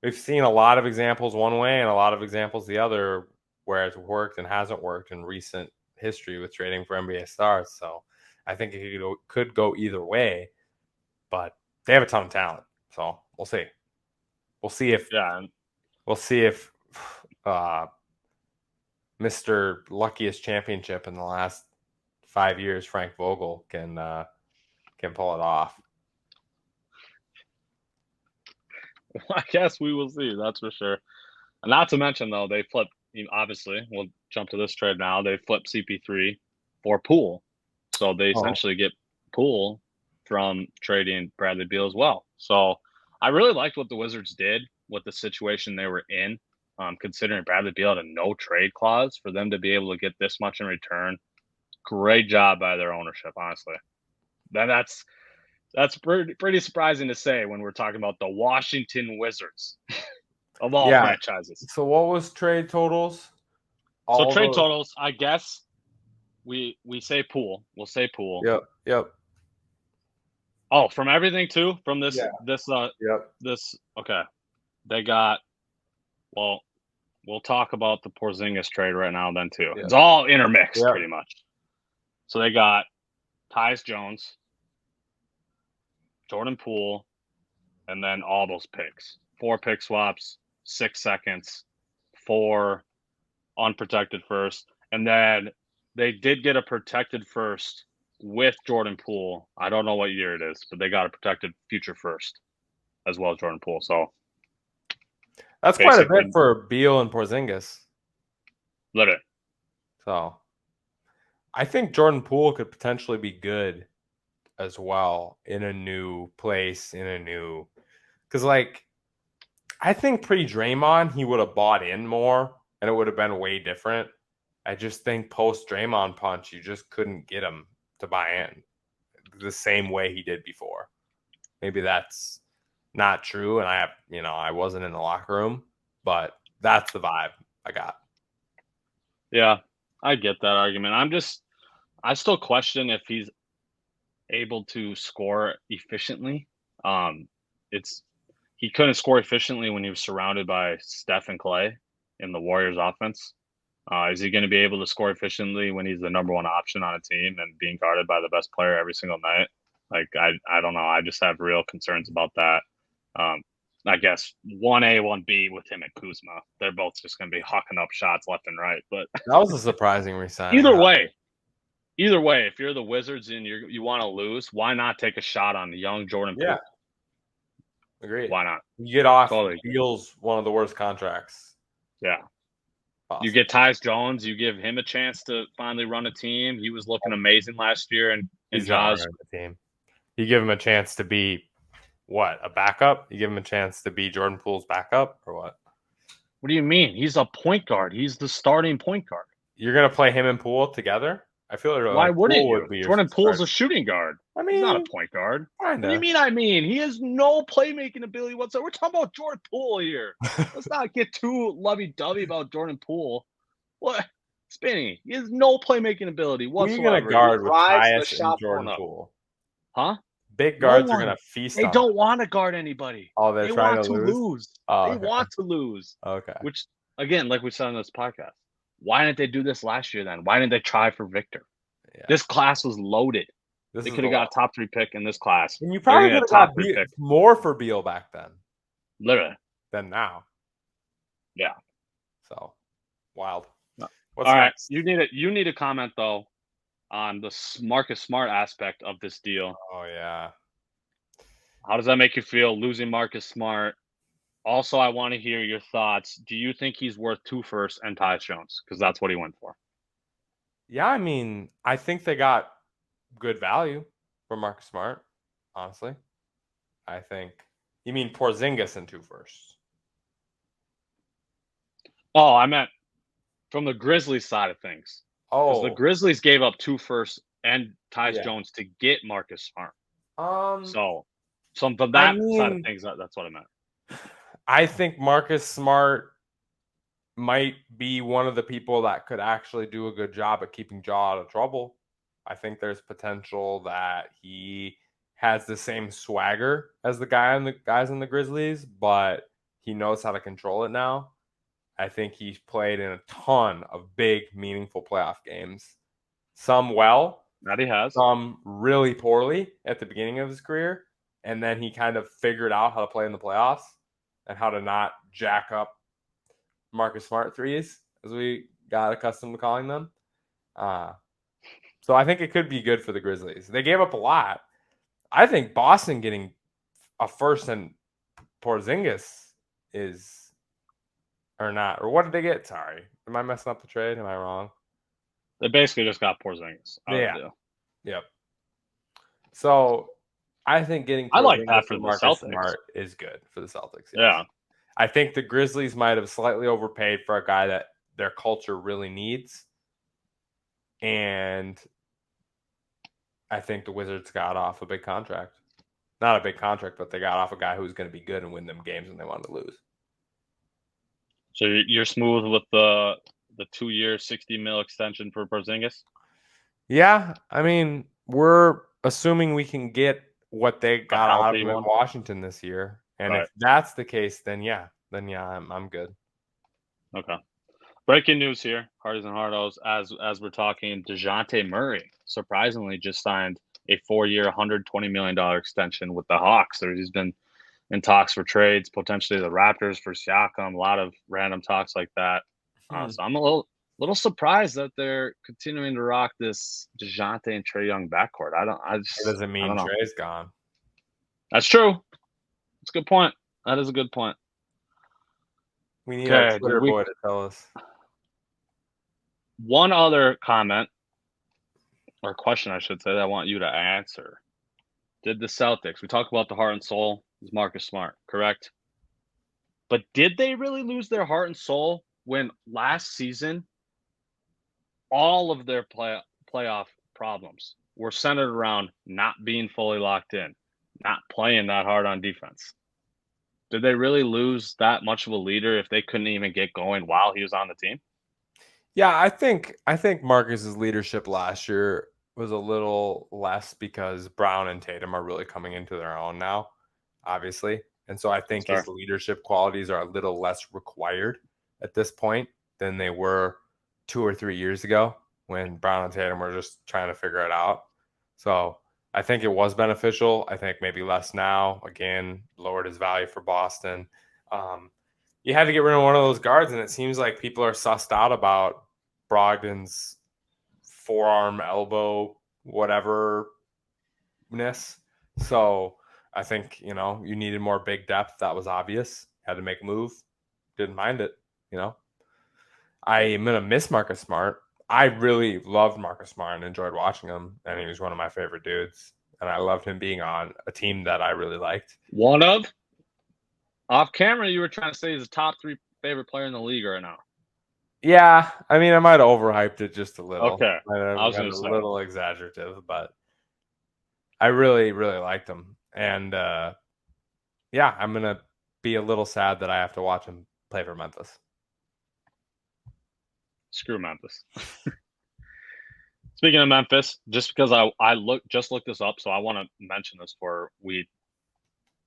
Yeah. We've seen a lot of examples one way and a lot of examples the other where it's worked and hasn't worked in recent history with trading for NBA stars. So I think it could go either way, but they have a ton of talent. So we'll see. We'll see if Mr. Luckiest Championship in the last 5 years, Frank Vogel, can pull it off. I guess we will see. That's for sure. And not to mention, though, they flipped. Obviously, we'll jump to this trade now. They flipped CP3 for Poole, so they essentially get Poole from trading Bradley Beal as well. So I really liked what the Wizards did with the situation they were in, considering Bradley Beal had a no trade clause. For them to be able to get this much in return, great job by their ownership. Honestly, that's pretty surprising to say when we're talking about the Washington Wizards of all franchises. So what was trade totals? Totals, I guess we say Poole. We'll say Poole. Yep. Oh, from everything too? From this okay. They got we'll talk about the Porzingis trade right now then too. Yep. It's all intermixed pretty much. So they got Tyus Jones, Jordan Poole, and then all those picks. 4 pick swaps, 6 seconds, 4 unprotected first. And then they did get a protected first with Jordan Poole. I don't know what year it is, but they got a protected future first as well as Jordan Poole. So that's quite a bit for Beal and Porzingis. Literally. So I think Jordan Poole could potentially be good as well in a new place, because I think pre-Draymond he would have bought in more and it would have been way different. I just think post-Draymond punch you just couldn't get him to buy in the same way he did before. Maybe that's not true, and I wasn't in the locker room, but that's the vibe I got. Yeah, I get that argument. I still question if he's able to score efficiently. He couldn't score efficiently when he was surrounded by Steph and Clay. in the Warriors offense. Is he going to be able to score efficiently when he's the number one option on a team and being guarded by the best player every single night? Like, I don't know. I just have real concerns about that. I guess 1A, 1B with him and Kuzma. They're both just going to be hawking up shots left and right. But that was a surprising resigning. Either way, if you're the Wizards and you want to lose, why not take a shot on the young Jordan Poole? Agreed. Why not? You get off Beal's one of the worst contracts. Yeah. Possible. You get Tyus Jones. You give him a chance to finally run a team. He was looking amazing last year, and Jaws. The team. You give him a chance to be what, a backup? You give him a chance to be Jordan Poole's backup, or what? What do you mean? He's a point guard. He's the starting point guard. You're gonna play him and Poole together? I feel like why wouldn't you? Jordan Poole's a shooting guard. I mean, he's not a point guard. Kinda. What do you mean? He has no playmaking ability whatsoever. We're talking about Jordan Poole here. Let's not get too lovey-dovey about Jordan Poole. What? Spinny. He has no playmaking ability whatsoever. Who are you gonna guard with Tyus and Jordan Poole? Huh? Big guards are gonna feast. They don't want to guard anybody. Oh, they want to lose. Oh, they want to lose. Okay. Which, again, like we said on this podcast, why didn't they do this last year then? Why didn't they try for Victor? Yeah. This class was loaded. They could have got a top 3 pick in this class. And you probably could have got more for Beal back then. Literally. Than now. Yeah. So, wild. All right. You need a comment, though, on the Marcus Smart aspect of this deal. Oh, yeah. How does that make you feel, losing Marcus Smart? Also, I want to hear your thoughts. Do you think he's worth 2 firsts and Tyus Jones? Because that's what he went for. Yeah, I mean, I think they got good value for Marcus Smart, honestly. I think. You mean Porzingis and 2 firsts? Oh, I meant from the Grizzlies side of things. Oh. The Grizzlies gave up 2 firsts and Tyus Jones to get Marcus Smart. So from that side of things, that's what I meant. I think Marcus Smart might be one of the people that could actually do a good job at keeping Ja out of trouble. I think there's potential that he has the same swagger as the guys in the Grizzlies, but he knows how to control it now. I think he's played in a ton of big, meaningful playoff games. Some well. That he has. Some really poorly at the beginning of his career. And then he kind of figured out how to play in the playoffs and how to not jack up Marcus Smart threes, as we got accustomed to calling them. So I think it could be good for the Grizzlies. They gave up a lot. I think Boston getting a first and Porzingis is, or not. Or what did they get? Sorry. Am I messing up the trade? Am I wrong? They basically just got Porzingis. Yeah. Yep. So I think getting I like that for Marcus the Celtics. Smart is good for the Celtics. Yes. Yeah. I think the Grizzlies might have slightly overpaid for a guy that their culture really needs. And I think the Wizards got off a big contract. Not a big contract, but they got off a guy who's going to be good and win them games when they wanted to lose. So you're smooth with the 2-year, $60 million extension for Porzingis? Yeah. I mean, we're assuming we can get what they got out of him in Washington this year. And if that's the case, then yeah, I'm good. Okay. Breaking news here, Hardies and Hardos, as we're talking, DeJounte Murray surprisingly just signed a 4-year, $120 million extension with the Hawks. He's been in talks for trades, potentially the Raptors for Siakam, a lot of random talks like that. So I'm a little surprised that they're continuing to rock this DeJounte and Trae Young backcourt. It doesn't mean Trae's gone. That's true. That's a good point. That is a good point. We need our Twitter boy to tell us. One other comment, or question, I should say, that I want you to answer. Did the Celtics, we talk about the heart and soul, is Marcus Smart, correct? But did they really lose their heart and soul when last season all of their playoff problems were centered around not being fully locked in, not playing that hard on defense? Did they really lose that much of a leader if they couldn't even get going while he was on the team? Yeah, I think Marcus's leadership last year was a little less because Brown and Tatum are really coming into their own now, obviously. And so I think his leadership qualities are a little less required at this point than they were 2 or 3 years ago when Brown and Tatum were just trying to figure it out. So I think it was beneficial. I think maybe less now. Again, lowered his value for Boston. You had to get rid of one of those guards, and it seems like people are sussed out about Brogdon's forearm, elbow, whatever ness. So I think, you needed more big depth. That was obvious. Had to make a move. Didn't mind it. I'm going to miss Marcus Smart. I really loved Marcus Smart and enjoyed watching him, and he was one of my favorite dudes. And I loved him being on a team that I really liked. One of? Off camera, you were trying to say he's the top 3 favorite player in the league right now. Yeah, I mean, I might have overhyped it just a little. Okay. I was a little exaggerative, but I really, really liked him. And yeah, I'm going to be a little sad that I have to watch him play for Memphis. Screw Memphis. Speaking of Memphis, just because I looked this up, so I want to mention this before we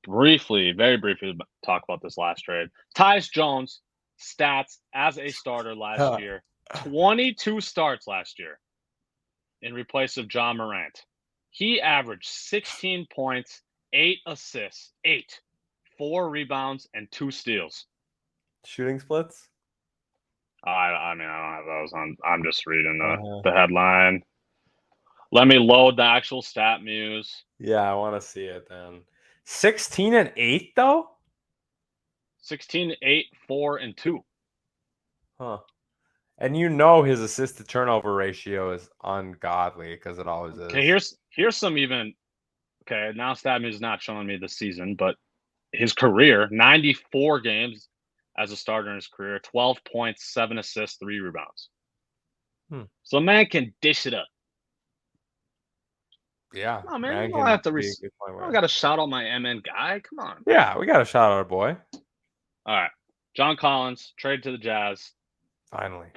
very briefly talk about this last trade. Tyus Jones stats as a starter last year, 22 starts last year in replace of John Morant. He averaged 16 points, 8 assists, 4 rebounds, and 2 steals. Shooting splits? I mean, I don't have those on. I'm just reading the headline. Let me load the actual stat muse. Yeah, I want to see it then. 16 and 8 though? 16, 8, 4, and 2. Huh. And his assist to turnover ratio is ungodly because it always is. Okay, here's some even. Okay, now stat muse is not showing me the season, but his career, 94 games as a starter in his career, 12 points, 7 assists, 3 rebounds. So a man can dish it up. Yeah. Oh man, you don't have to. I got to shout out my MN guy. Come on. Yeah, we got to shout out our boy. All right, John Collins trade to the Jazz. Finally,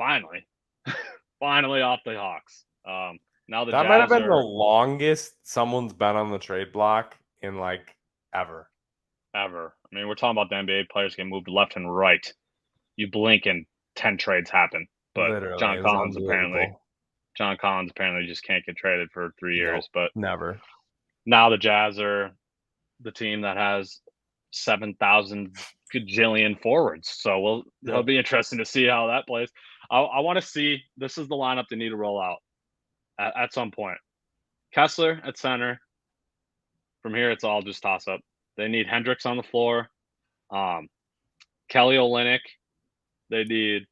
finally off the Hawks. Now the that Jazz might have been the longest someone's been on the trade block in like ever. I mean, we're talking about the NBA players getting moved left and right. You blink and 10 trades happen. But literally, John Collins apparently just can't get traded for 3 years. But never. Now the Jazz are the team that has 7,000 gajillion forwards. So it'll be interesting to see how that plays. I want to see, this is the lineup they need to roll out at some point. Kessler at center. From here, it's all just toss up. They need Hendricks on the floor. Kelly Olynyk. They need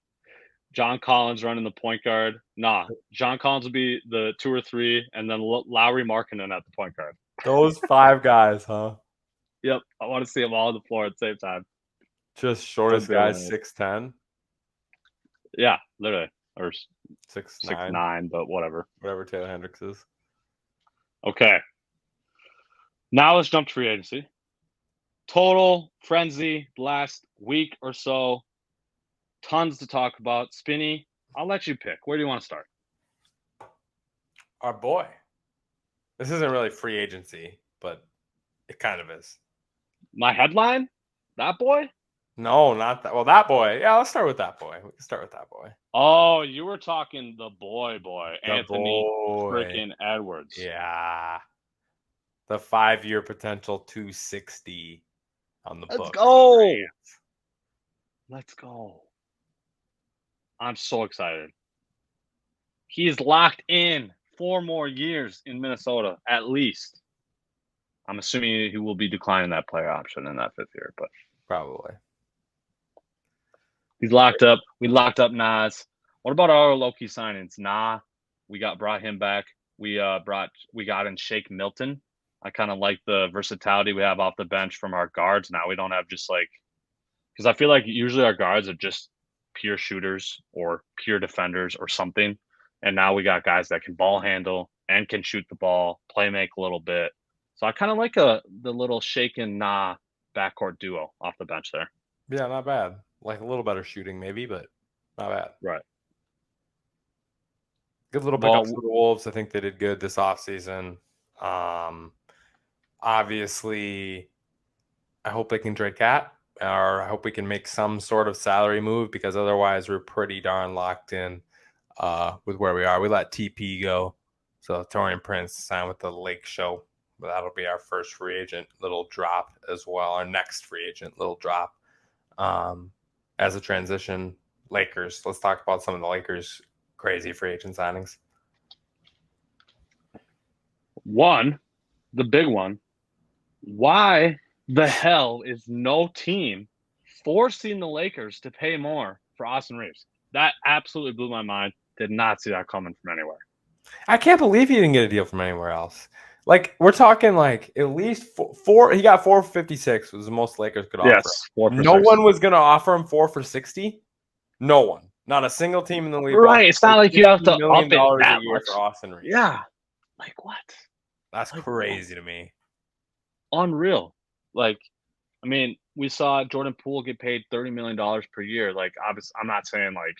John Collins running the point guard. John Collins will be the 2 or 3, and then Lowry Markkanen at the point guard. Those 5 guys, huh? Yep. I want to see them all on the floor at the same time. Just shortest guys, 6'10". Yeah, literally. Or 6'9", but whatever. Whatever Taylor Hendricks is. Okay. Now let's jump to free agency. Total frenzy last week or so. Tons to talk about. Spinny, I'll let you pick. Where do you want to start? Our boy. This isn't really free agency, but it kind of is. My headline? That boy? No, not that. Well, that boy. Yeah, let's start with that boy. We can start with that boy. Oh, you were talking the boy. Anthony freaking Edwards. Yeah. The 5-year potential 260 on the book. Let's go. I'm so excited. He is locked in 4 more years in Minnesota, at least. I'm assuming he will be declining that player option in that 5th year, but probably. He's locked up. We locked up Nas. What about our low-key signings? We brought him back. We got in Shake Milton. I kind of like the versatility we have off the bench from our guards. Now we don't have just because I feel like usually our guards are just pure shooters or pure defenders or something. And now we got guys that can ball handle and can shoot the ball, play make a little bit. So I kind of like the little Shake and backcourt duo off the bench there. Yeah, not bad. Like a little better shooting maybe, but not bad. Right. Good little pickups for the Wolves. I think they did good this offseason. Obviously, I hope they can trade Cat. or I hope we can make some sort of salary move, because otherwise we're pretty darn locked in with where we are. We let TP go, so Torian Prince signed with the Lake Show. But that'll be our first free agent little drop as well. Our next free agent little drop. As a transition, Lakers. Let's talk about some of the Lakers' crazy free agent signings. One, the big one. Why the hell is no team forcing the Lakers to pay more for Austin Reeves? That absolutely blew my mind. Did not see that coming from anywhere. I can't believe he didn't get a deal from anywhere else. Like, we're talking like at least four. He got 456 was the most Lakers could offer. Yes, 4 for No 6. one was going to offer him 4 for 60. No one. Not a single team in the league. Right. It's not like you have to $50 up million it that a year much. for Austin Reeves. Yeah. Like what? That's like, crazy to me. Unreal. Like, I mean, we saw Jordan Poole get paid $30 million per year. Like, obviously, I'm not saying like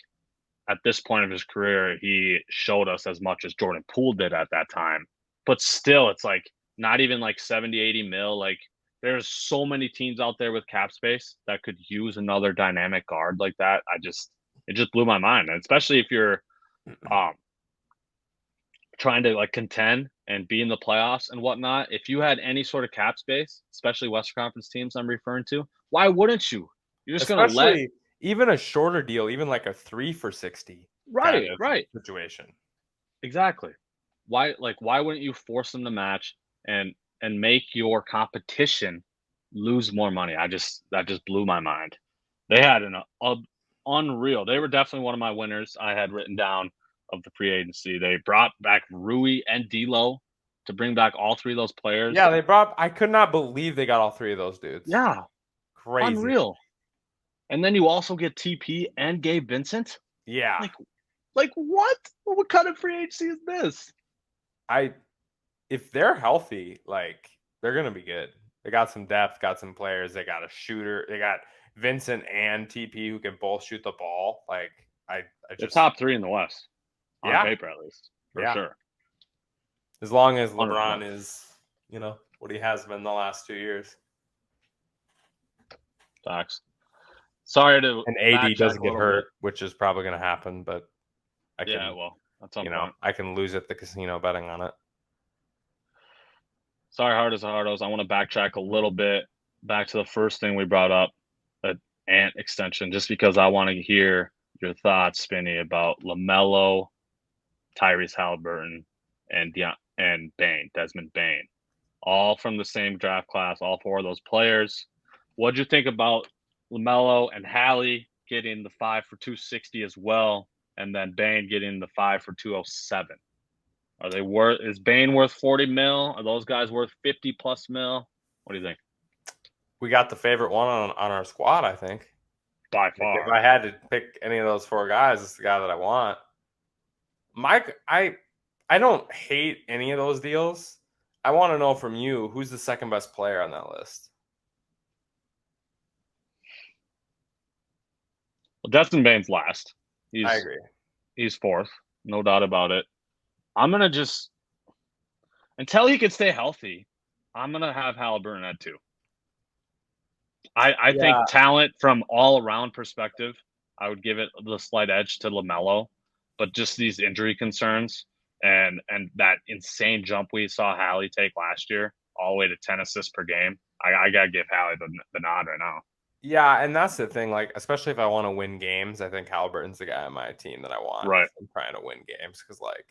at this point of his career, he showed us as much as Jordan Poole did at that time. But still, it's like not even like 70, 80 mil. Like, there's so many teams out there with cap space that could use another dynamic guard like that. It just blew my mind. And especially if you're trying to like contend and be in the playoffs and whatnot. If you had any sort of cap space, especially Western Conference teams I'm referring to, why wouldn't you? You're just going to let even a shorter deal, even like a 3 for 60 right situation. Exactly. Why wouldn't you force them to match and make your competition lose more money? That just blew my mind. They had an unreal. They were definitely one of my winners I had written down of the free agency. They brought back Rui and D'Lo to bring back all three of those players. Yeah, I could not believe they got all three of those dudes. Yeah. Crazy. Unreal. And then you also get TP and Gabe Vincent. Yeah. Like what? What kind of free agency is this? If they're healthy, like, they're gonna be good. They got some depth, got some players. They got a shooter. They got Vincent and TP who can both shoot the ball. Like, I just the top 3 in the West. On paper, at least. For sure. As long as LeBron is, what he has been the last 2 years. Facts. Sorry to and AD doesn't get hurt, which is probably going to happen, but at some point. I can lose at the casino betting on it. Sorry, Hardos. I want to backtrack a little bit back to the first thing we brought up, an Ant extension, just because I want to hear your thoughts, Spinny, about LaMelo, Tyrese Halliburton, and Desmond Bane, all from the same draft class, all 4 of those players. What'd you think about LaMelo and Hallie getting the 5 for 260 as well, and then Bane getting the 5 for 207? Is Bane worth 40 mil? Are those guys worth 50 plus mil? What do you think? We got the favorite one on our squad, I think. By far. If I had to pick any of those 4 guys, it's the guy that I want. Mike, I don't hate any of those deals. I want to know from you, who's the second best player on that list? Well, Desmond Bane's last. I agree. He's 4th, no doubt about it. I'm going to just, until he can stay healthy, I'm going to have Halliburton at 2. I think talent from all around perspective, I would give it the slight edge to LaMelo, but just these injury concerns and that insane jump we saw Hallie take last year, all the way to 10 assists per game, I got to give Hallie the nod right now. Yeah, and that's the thing. Like, especially if I want to win games, I think Halliburton's the guy on my team that I want. Right. I'm trying to win games because, like,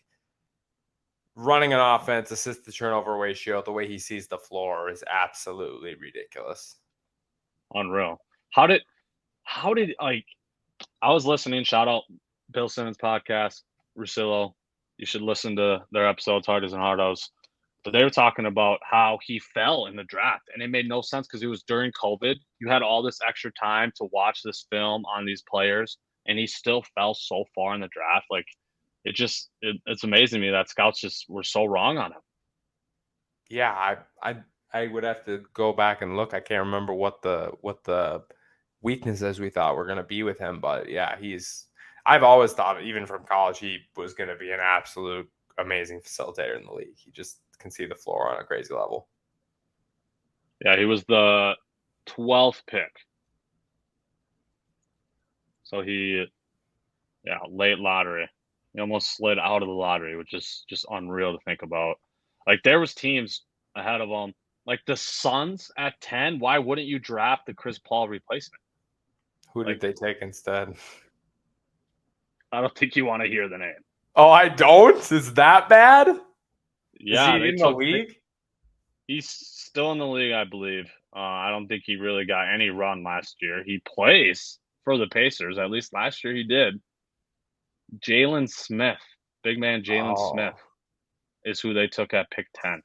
running an offense, assist to turnover ratio, the way he sees the floor is absolutely ridiculous. Unreal. How did like, I was listening, shout out Bill Simmons podcast, Russillo. You should listen to their episodes, Harders and Hardos. But they were talking about how he fell in the draft, and it made no sense because it was during COVID. You had all this extra time to watch this film on these players, and he still fell so far in the draft. Like, it's amazing to me that scouts just were so wrong on him. Yeah, I would have to go back and look. I can't remember what the weaknesses we thought were going to be with him, but yeah, I've always thought, even from college, he was going to be an absolute amazing facilitator in the league. He just can see the floor on a crazy level. Yeah, he was the 12th pick So late lottery. He almost slid out of the lottery, which is just unreal to think about. Like there was teams ahead of him, like the Suns at 10. Why wouldn't you draft the Chris Paul replacement? Who did Like they take instead? I don't think you want to hear the name. Oh, I don't? Is that bad? Is Yeah, he in the league? He's still in the league, I believe. I don't think he really got any run last year. He plays for the Pacers. At least last year he did. Jalen Smith, big man Jalen Smith, Oh. is who they took at pick 10.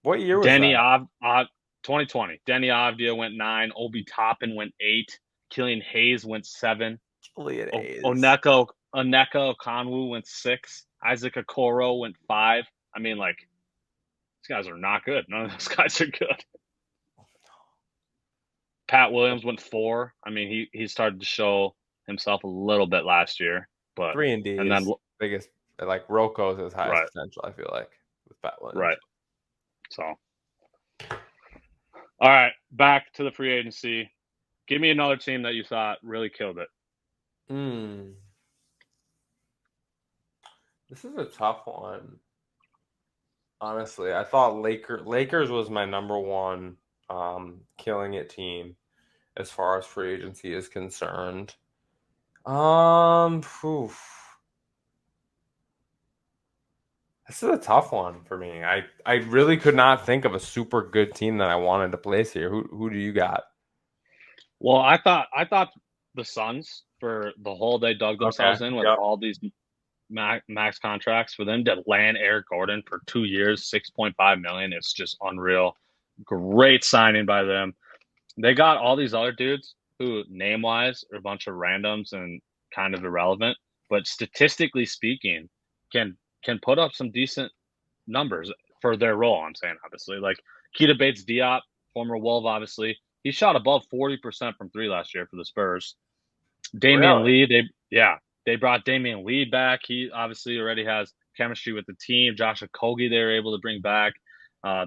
What year was Denny that? 2020. Denny Avdia went 9. Obi Toppin went 8. Killian Hayes went 7. Killian Hayes. Oneka Okonwu went 6. Isaac Okoro went 5. I mean, like, these guys are not good. None of those guys are good. Pat Williams went 4. I mean, he started to show himself a little bit last year, but 3 and D and then is biggest. Like Roko's his highest right, potential, I feel like, with Pat Williams. right. So, all right, back to the free agency. Give me another team that you thought really killed it. This is a tough one. Honestly, I thought Lakers was my number one killing it team as far as free agency is concerned. This is a tough one for me. I really could not think of a super good team that I wanted to place here. Who do you got? Well, I thought the Suns for the hole they dug themselves in with all these max contracts for them to land Eric Gordon for 2 years, $6.5 million. It's just unreal. Great signing by them. They got all these other dudes who, name wise, are a bunch of randoms and kind of irrelevant, but statistically speaking, can put up some decent numbers for their role. I'm saying obviously, like Keita Bates Diop, former Wolf, obviously he shot above 40% from 3 last year for the Spurs. Damian Really? Lee, they brought Damian Lee back. He obviously already has chemistry with the team. Josh Okogie they were able to bring back.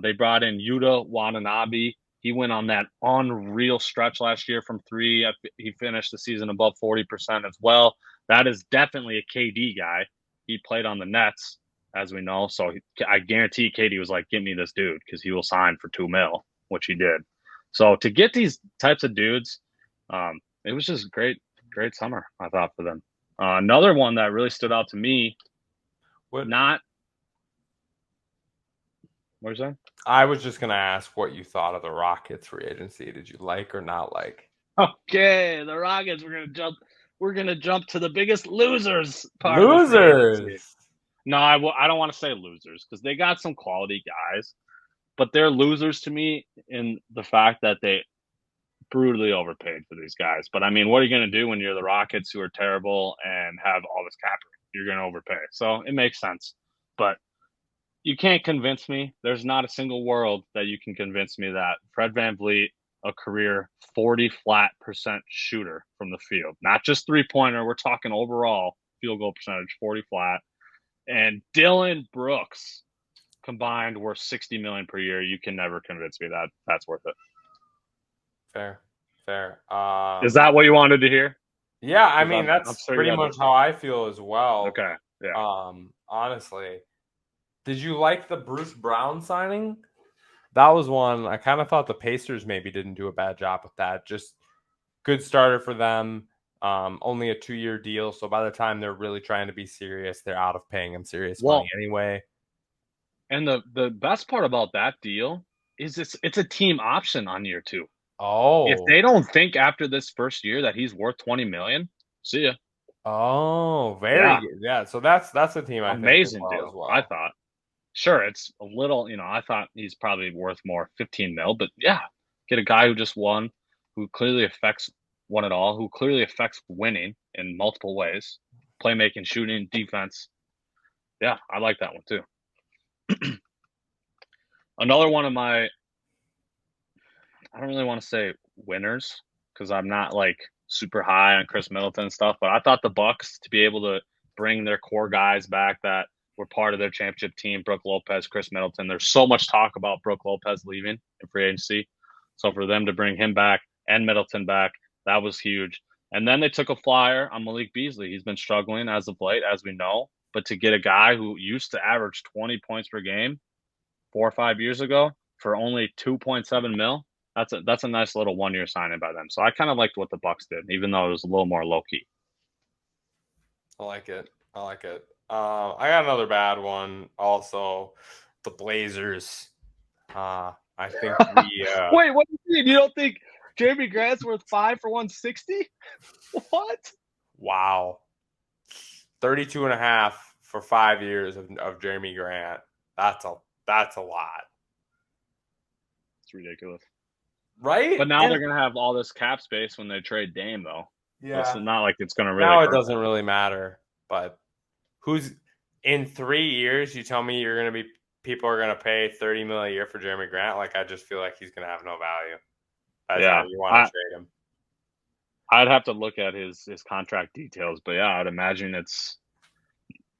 They brought in Yuta Watanabe. He went on that unreal stretch last year from 3. He finished the season above 40% as well. That is definitely a KD guy. He played on the Nets, as we know. So I guarantee KD was like, "Give me this dude," because he will sign for $2 million, which he did. So to get these types of dudes, it was just great summer, I thought, for them. Another one that really stood out to me, what was that? I was just gonna ask what you thought of the Rockets free agency. Did you like or not like? Okay, the Rockets. We're gonna jump to the biggest losers part of the free agency. Losers. No, I don't want to say losers because they got some quality guys, but they're losers to me in the fact that they brutally overpaid for these guys. But I mean, what are you going to do when you're the Rockets, who are terrible and have all this cap room? You're going to overpay. So it makes sense. But you can't convince me. There's not a single world that you can convince me that Fred VanVleet, a career 40% shooter from the field, not just 3-pointer. We're talking overall field goal percentage, 40 flat. And Dylan Brooks combined worth $60 million per year. You can never convince me that that's worth it. Fair. Is that what you wanted to hear? Yeah, I mean that's sure pretty much how I feel as well. Okay. Yeah. Honestly, did you like the Bruce Brown signing? That was one I kind of thought the Pacers maybe didn't do a bad job with that. Just good starter for them. Only a 2-year deal, so by the time they're really trying to be serious, they're out of paying him serious money anyway. And the best part about that deal is it's a team option on year 2. Oh. If they don't think after this first year that he's worth $20 million, see ya. Oh, very good. Yeah, so that's a team I amazing think deal. as well. I thought. Sure, it's a little, I thought he's probably worth more, 15 mil, but yeah, get a guy who just won, who clearly won it all, who clearly affects winning in multiple ways, playmaking, shooting, defense. Yeah, I like that one too. Another one of my, I don't really want to say winners because I'm not like super high on Chris Middleton and stuff, but I thought the Bucks to be able to bring their core guys back that were part of their championship team, Brook Lopez, Chris Middleton. There's so much talk about Brook Lopez leaving in free agency. So for them to bring him back and Middleton back, that was huge. And then they took a flyer on Malik Beasley. He's been struggling as of late, as we know. But to get a guy who used to average 20 points per game 4 or 5 years ago for only 2.7 mil, that's a nice little 1-year signing by them. So I kind of liked what the Bucks did, even though it was a little more low key. I like it. I got another bad one. Also, the Blazers. I think we. Wait, what do you mean? You don't think Jeremy Grant's worth 5 for 160? What? Wow. 32.5 for 5 years of Jeremy Grant. That's a lot. It's ridiculous. Right? But now they're going to have all this cap space when they trade Dame, though. Yeah. So it's not like it's going to really Now hurt. It doesn't really matter. But who's in 3 years? You tell me people are going to pay $30 million a year for Jeremy Grant. Like, I just feel like he's going to have no value. That's how you want to trade him. I'd have to look at his contract details, but yeah, I'd imagine it's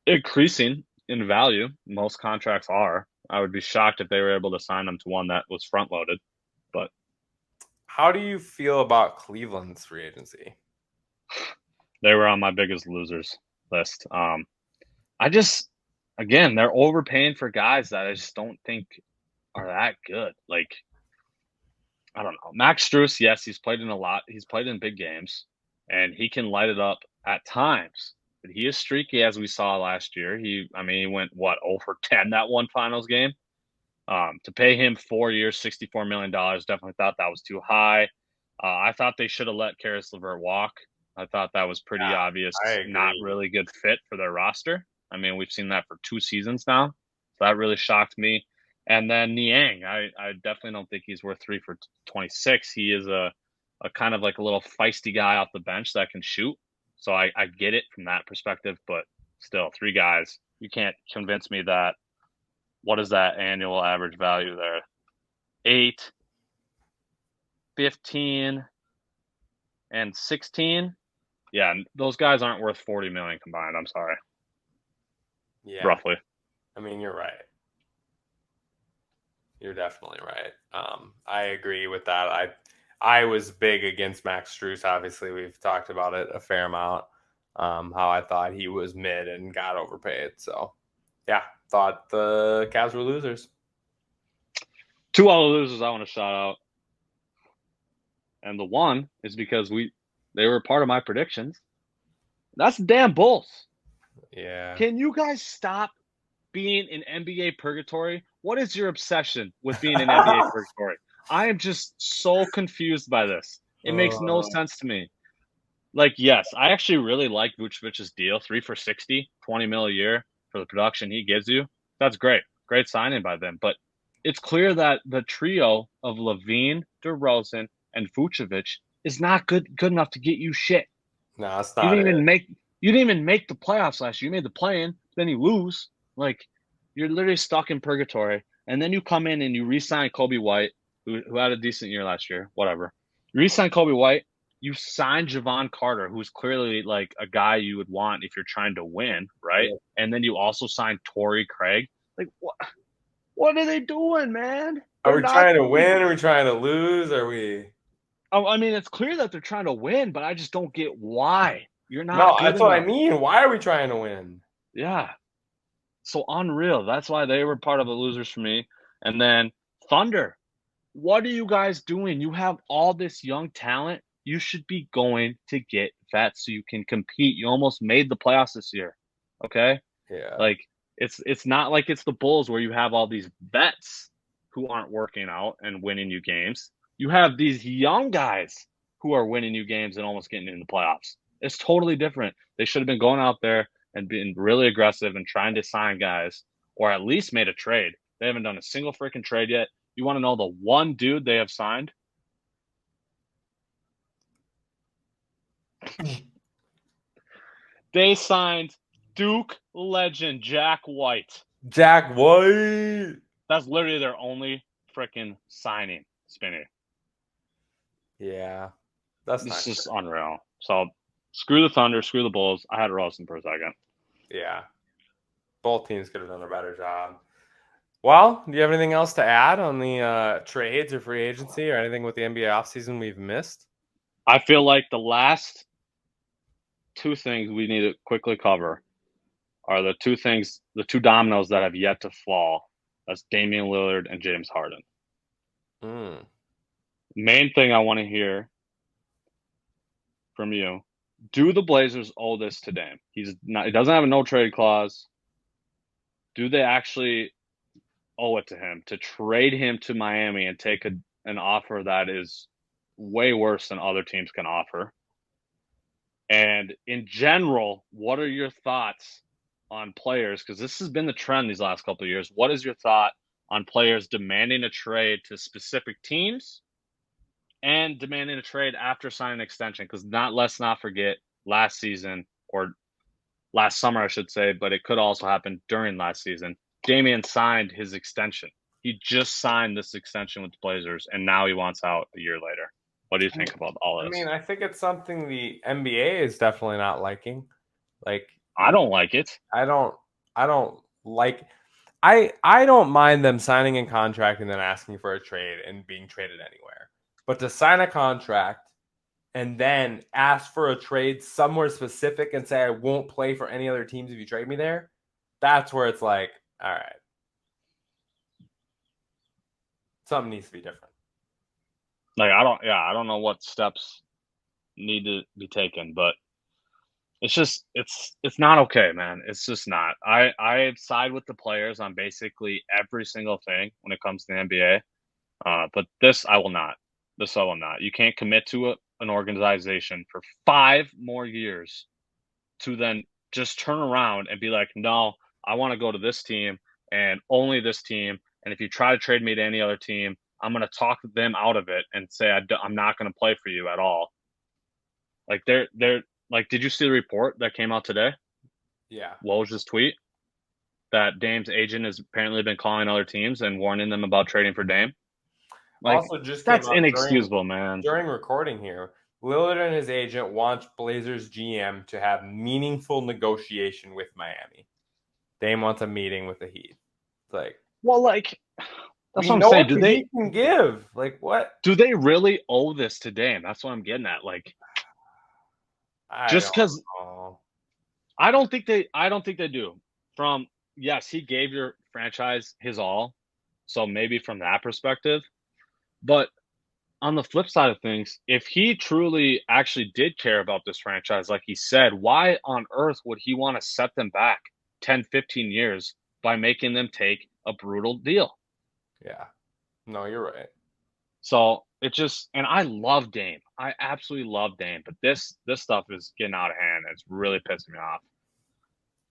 increasing in value. Most contracts are. I would be shocked if they were able to sign him to one that was front loaded. But how do you feel about Cleveland's free agency? They were on my biggest losers list. Again, they're overpaying for guys that I just don't think are that good. Like, I don't know. Max Strus, yes, he's played in a lot. He's played in big games, and he can light it up at times. But he is streaky, as we saw last year. He went, 0 for 10 that one finals game? To pay him 4 years, $64 million, definitely thought that was too high. I thought they should have let Karis LeVert walk. I thought that was pretty obvious, not really good fit for their roster. We've seen that for 2 seasons now. So that really shocked me. And then Niang, I definitely don't think he's worth 3 for 26. He is a kind of like a little feisty guy off the bench that can shoot. So I get it from that perspective, but still, 3 guys. You can't convince me that. What is that annual average value there? 8, 15, and 16. Yeah, those guys aren't worth 40 million combined. I'm sorry. Yeah. Roughly. You're right. You're definitely right. I agree with that. I was big against Max Strus. Obviously, we've talked about it a fair amount. How I thought he was mid and got overpaid. So, yeah, thought the Cavs were losers. 2 other losers I want to shout out. And the one is because they were part of my predictions. That's the damn Bulls. Yeah. Can you guys stop being in NBA purgatory? What is your obsession with being in NBA purgatory? I am just so confused by this. It makes no sense to me. Like, yes, I actually really like Vucevic's deal. 3 for 60, 20 mil a year for the production he gives you. That's great. Great signing by them. But it's clear that the trio of LaVine, DeRozan, and Vucevic is not good enough to get you shit. No, it's not. You didn't even make the playoffs last year. You made the play-in, then you lose. Like, you're literally stuck in purgatory. And then you come in and you re-sign Kobe White, who had a decent year last year. Whatever. You re-sign Kobe White. You sign Javon Carter, who's clearly like a guy you would want if you're trying to win, right? Yeah. And then you also sign Torrey Craig. Like, what are they doing, man? Are we trying to win? Are we trying to lose? Are we? It's clear that they're trying to win, but I just don't get why. You're not. No, that's what I mean. Why are we trying to win? Yeah. So unreal. That's why they were part of the losers for me. And then Thunder. What are you guys doing? You have all this young talent. You should be going to get vets so you can compete. You almost made the playoffs this year. Okay? Yeah. Like, it's not like it's the Bulls where you have all these vets who aren't working out and winning you games. You have these young guys who are winning you games and almost getting in the playoffs. It's totally different. They should have been going out there and being really aggressive and trying to sign guys, or at least made a trade. They haven't done a single freaking trade yet. You want to know the one dude they have signed? They signed Duke legend Jack White. Jack White. That's literally their only freaking signing, Spinny. Yeah. This is unreal. So screw the Thunder, screw the Bulls. I had to roast them for a second. Yeah. Both teams could have done a better job. Well, do you have anything else to add on the trades or free agency or anything with the NBA offseason we've missed? I feel like the last two things we need to quickly cover are the two dominoes that have yet to fall. That's Damian Lillard and James Harden. Mm. Main thing I want to hear from you: do the Blazers owe this to Dame? He doesn't have a no trade clause. Do they actually owe it to him to trade him to Miami and take an offer that is way worse than other teams can offer? And in general, what are your thoughts on players? Because this has been the trend these last couple of years. What is your thought on players demanding a trade to specific teams and demanding a trade after signing an extension? Because let's not forget last season, or last summer, I should say, but it could also happen during last season. Damian signed his extension. He just signed this extension with the Blazers, and now he wants out a year later. What do you think about all this? I mean, I think it's something the NBA is definitely not liking. Like, I don't like it. I don't like. I don't mind them signing a contract and then asking for a trade and being traded anywhere. But to sign a contract and then ask for a trade somewhere specific and say I won't play for any other teams if you trade me there, that's where it's like, all right, something needs to be different. Like, I don't know what steps need to be taken, but it's not okay, man. It's just not. I side with the players on basically every single thing when it comes to the NBA. But this I will not. This I will not. You can't commit to an organization for 5 more years to then just turn around and be like, no, I want to go to this team and only this team. And if you try to trade me to any other team, I'm going to talk them out of it and say I'm not going to play for you at all. Like they're like, did you see the report that came out today? Yeah. Woj's tweet that Dame's agent has apparently been calling other teams and warning them about trading for Dame. Like, Also, just came that's up inexcusable, man. during recording here. Lillard and his agent want Blazers GM to have meaningful negotiation with Miami. Dame wants a meeting with the Heat. It's like, well, like, that's we what I'm know saying. what the Heat can give. Like, what? Do they really owe this to Dame? That's what I'm getting at. Like, just because I don't think they do. From yes, he gave your franchise his all, so maybe from that perspective. But on the flip side of things, if he truly actually did care about this franchise, like he said, why on earth would he want to set them back 10, 15 years by making them take a brutal deal? Yeah. No, you're right. So it just, and I love Dame. I absolutely love Dame, but this stuff is getting out of hand. It's really pissing me off.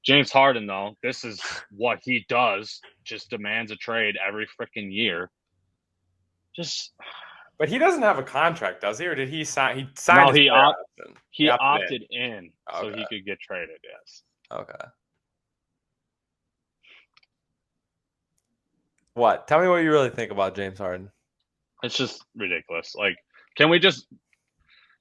James Harden, though, this is what he does. Just demands a trade every freaking year. But he doesn't have a contract, does he? Or did he sign? He signed. No, he opted in okay. So he could get traded. Yes. Okay. What? Tell me what you really think about James Harden. It's just ridiculous. Like, can we just?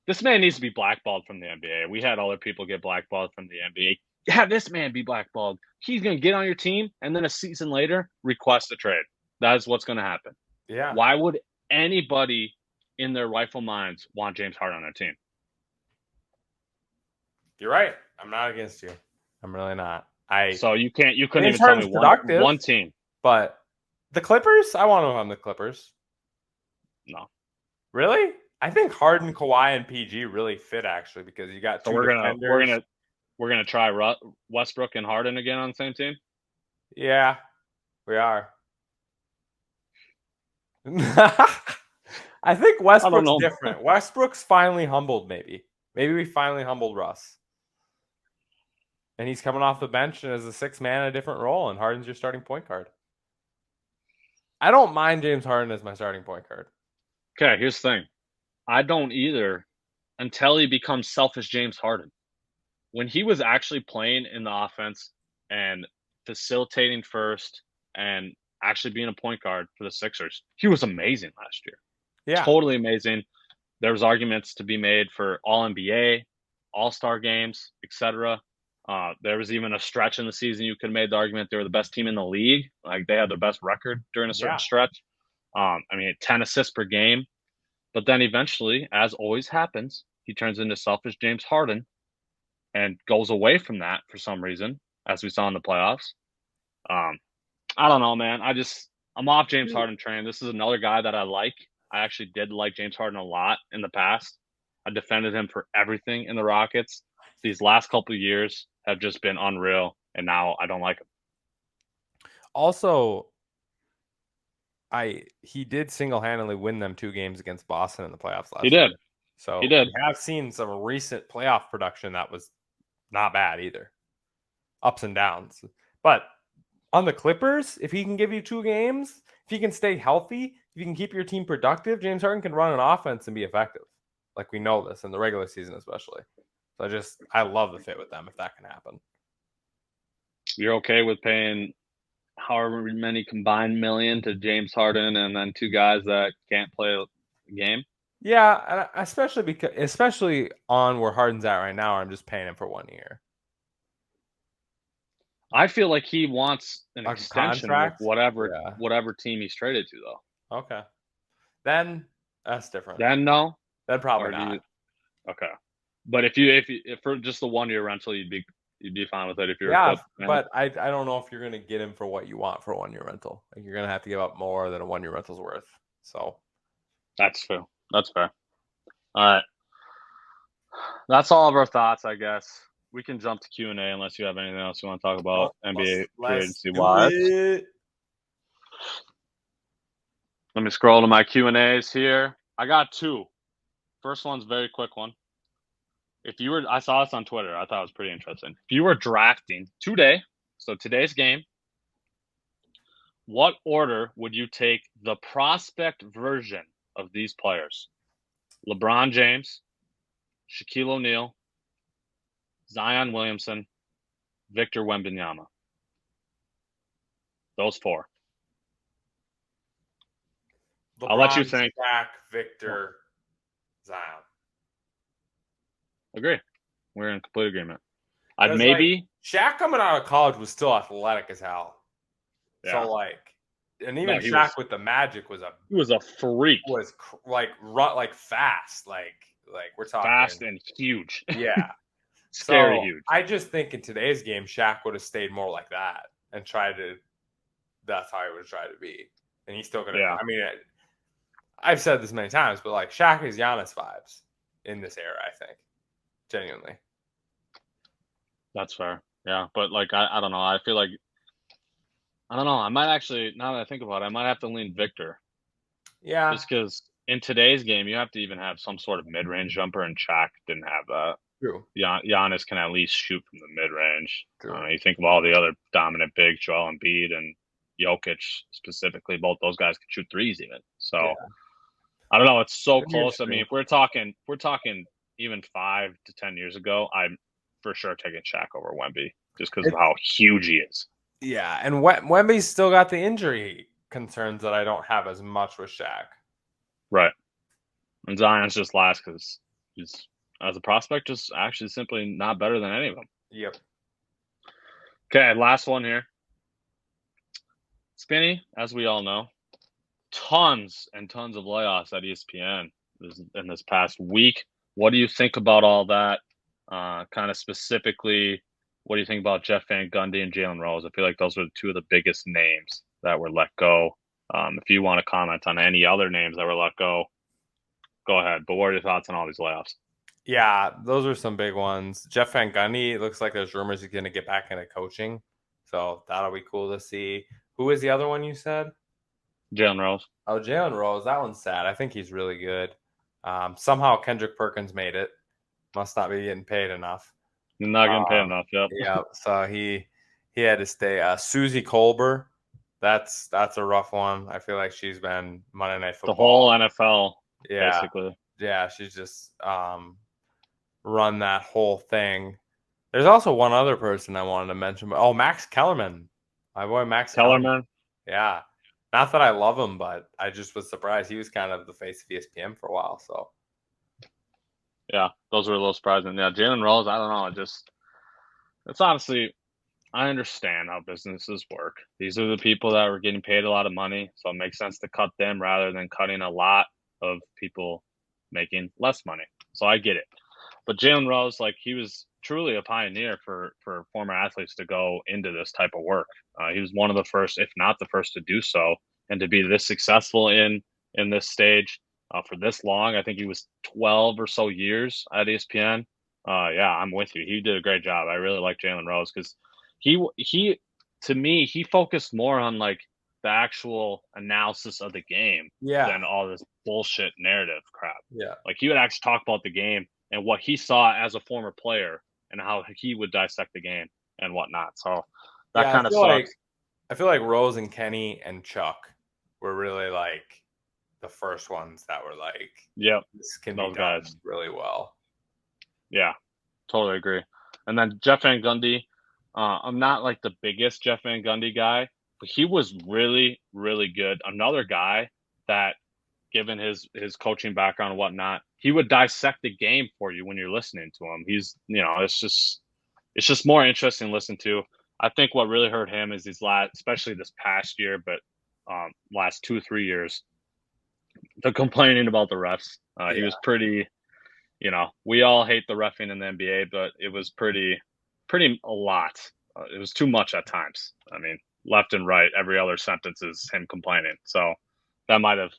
This man needs to be blackballed from the NBA. We had other people get blackballed from the NBA. Have this man be blackballed. He's going to get on your team, and then a season later, request a trade. That is what's going to happen. Yeah. Why would anybody in their rightful minds want James Harden on their team? You're right. I'm not against you. I'm really not. So you couldn't even tell me one team. But the Clippers, I want him on the Clippers. No. Really? I think Harden, Kawhi, and PG really fit actually because you got two defenders. We're gonna try Westbrook and Harden again on the same team. Yeah, we are. I think Westbrook's different. Westbrook's finally humbled. Maybe we finally humbled Russ, and he's coming off the bench as a sixth man in a different role, and Harden's your starting point guard. I don't mind James Harden as my starting point guard. Okay, here's the thing. I don't either until he becomes selfish James Harden. When he was actually playing in the offense and facilitating first and actually being a point guard for the Sixers, he was amazing last year. Yeah. Totally amazing. There was arguments to be made for All-NBA, All-Star games, etc. There was even a stretch in the season you could have made the argument they were the best team in the league. Like, they had their best record during a certain stretch. 10 assists per game. But then eventually, as always happens, he turns into selfish James Harden. and goes away from that for some reason, as we saw in the playoffs. I don't know, man. I'm off James Harden train. This is another guy that I like. I actually did like James Harden a lot in the past. I defended him for everything in the Rockets. These last couple of years have just been unreal, and now I don't like him. Also, he did single-handedly win them 2 games against Boston in the playoffs last He did. year. So He did. we have seen some recent playoff production that was not bad either. Ups and downs. But on the Clippers, if he can give you 2 games, if he can stay healthy, if you can keep your team productive, James Harden can run an offense and be effective. Like we know this in the regular season especially. So I love the fit with them if that can happen. You're okay with paying however many combined million to James Harden and then 2 guys that can't play a game? Yeah, especially on where Harden's at right now, I'm just paying him for 1 year. I feel like he wants an extension with Contract? whatever team he's traded to, though. Okay. Then that's different. Then no, Then probably not. Okay, but if for just the 1 year rental, you'd be fine with it if you're Yeah, but I don't know if you're gonna get him for what you want for a 1 year rental. Like you're gonna have to give up more than a 1 year rental's worth. So that's true. That's fair. All right, that's all of our thoughts, I guess. We can jump to Q&A unless you have anything else you want to talk about NBA free agency wise. Let me scroll to my Q&As here. I got 2. First one's a very quick one. I saw this on Twitter. I thought it was pretty interesting. If you were drafting today, so today's game, what order would you take the prospect version of these players? LeBron James, Shaquille O'Neal, Zion Williamson, Victor Wembanyama. Those 4. LeBron, I'll let you think. Shaq, Victor, Zion. Agree. We're in complete agreement. Shaq coming out of college was still athletic as hell. Yeah. So and even Shaq with the Magic was a freak. Was fast, we're talking fast and huge. Yeah, scary huge. I just think in today's game, Shaq would have stayed more like that and tried to. That's how he would try to be, and he's still gonna. Yeah. I mean, I've said this many times, but Shaq is Giannis vibes in this era. I think, genuinely. That's fair. Yeah, but I don't know. I feel like I don't know. I might actually, now that I think about it, I might have to lean Victor. Yeah. Just because in today's game, you have to even have some sort of mid-range jumper, and Shaq didn't have that. True. Giannis can at least shoot from the mid-range. You think of all the other dominant bigs, Joel Embiid and Jokic specifically. Both those guys can shoot threes even. So, yeah. I don't know. It's so close. I mean, if we're talking even 5 to 10 years ago, I'm for sure taking Shaq over Wemby just because of how huge he is. Yeah, and Wemby's still got the injury concerns that I don't have as much with Shaq. Right. And Zion's just last because he's, as a prospect, just actually simply not better than any of them. Yep. Okay, last one here. Spinny, as we all know, tons and tons of layoffs at ESPN in this past week. What do you think about all that? Kind of specifically, what do you think about Jeff Van Gundy and Jalen Rose? I feel like those are 2 of the biggest names that were let go. If you want to comment on any other names that were let go, go ahead. But what are your thoughts on all these layoffs? Yeah, those are some big ones. Jeff Van Gundy, it looks like there's rumors he's going to get back into coaching. So that'll be cool to see. Who is the other one you said? Jalen Rose. Oh, Jalen Rose. That one's sad. I think he's really good. Somehow Kendrick Perkins made it. Must not be getting paid enough. Not getting paid enough, yep. Yeah, so he had to stay. Susie Colbert, that's a rough one. I feel like she's been Monday Night Football. The whole NFL, basically. Yeah, she's just run that whole thing. There's also one other person I wanted to mention. But Max Kellerman. My boy Max Kellerman. Yeah. Not that I love him, but I just was surprised. He was kind of the face of ESPN for a while, so. Yeah, those were a little surprising. Yeah, Jalen Rose, I don't know. It's honestly, I understand how businesses work. These are the people that were getting paid a lot of money, so it makes sense to cut them rather than cutting a lot of people making less money. So I get it. But Jalen Rose, like, he was truly a pioneer for former athletes to go into this type of work. He was one of the first, if not the first, to do so, and to be this successful in this stage for this long. I think he was 12 or so years at ESPN. Yeah, I'm with you. He did a great job. I really like Jalen Rose because he to me he focused more on like the actual analysis of the game Yeah. than all this bullshit narrative crap. Yeah. Like he would actually talk about the game and what he saw as a former player and how he would dissect the game and whatnot. So that Yeah, kind of sucks. I feel like Rose and Kenny and Chuck were really like the first ones that were like, Yep, this can be those done guys. really well. Yeah, totally agree. And then Jeff Van Gundy, I'm not like the biggest Jeff Van Gundy guy, but he was really, really good. Another guy that, given his coaching background and whatnot, he would dissect the game for you when you're listening to him. He's, it's just more interesting to listen to. I think what really hurt him is these last, especially this past year, but last 2-3 years, the complaining about the refs. He was pretty, we all hate the reffing in the NBA, but it was pretty a lot. It was too much at times. I mean, left and right, every other sentence is him complaining. So that might have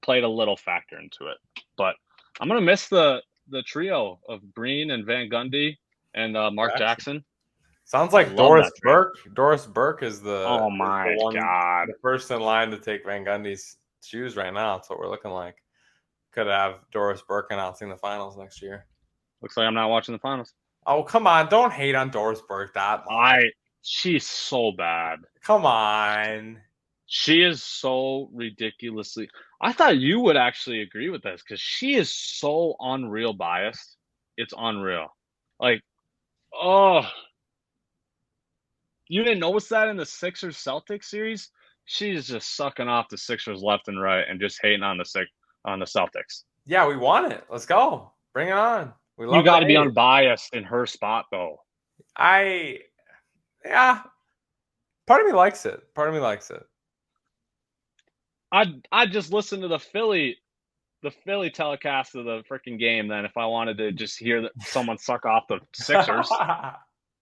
played a little factor into it. But I'm gonna miss the trio of Breen and Van Gundy and Mark Jackson. Sounds like Doris Burke. Doris Burke is oh my god, the first in line to take Van Gundy's shoes right now. That's what we're looking like. Could have Doris Burke announcing the finals next year. Looks like I'm not watching the finals. Oh, come on. Don't hate on Doris Burke that much. She's so bad. Come on. She is so ridiculously. I thought you would actually agree with this because she is so unreal biased. It's unreal. Like, oh, you didn't notice that in the Sixers Celtics series? She's just sucking off the Sixers left and right and just hating on the Celtics. Yeah, we want it. Let's go. Bring it on. We love you got to be unbiased in her spot, though. Yeah. Part of me likes it. I'd just listen to the Philly telecast of the freaking game then if I wanted to just hear someone suck off the Sixers.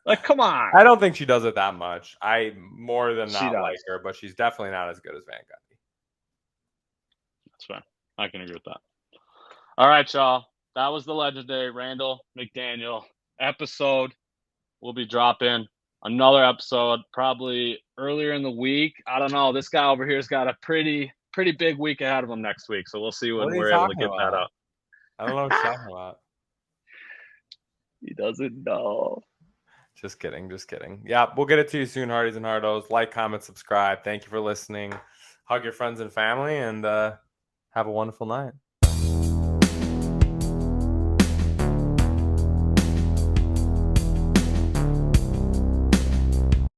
Like, come on. I don't think she does it that much. I more than not like her, but she's definitely not as good as Van Gundy. That's fine. I can agree with that. All right, y'all. That was the legendary Randall McDaniel episode. We'll be dropping another episode probably earlier in the week. I don't know. This guy over here's got a pretty big week ahead of him next week. So we'll see when we're able to get that up. I don't know what you're talking about. He doesn't know. Just kidding. Yeah, we'll get it to you soon, Hardies and Hardos. Like, comment, subscribe. Thank you for listening. Hug your friends and family, and have a wonderful night.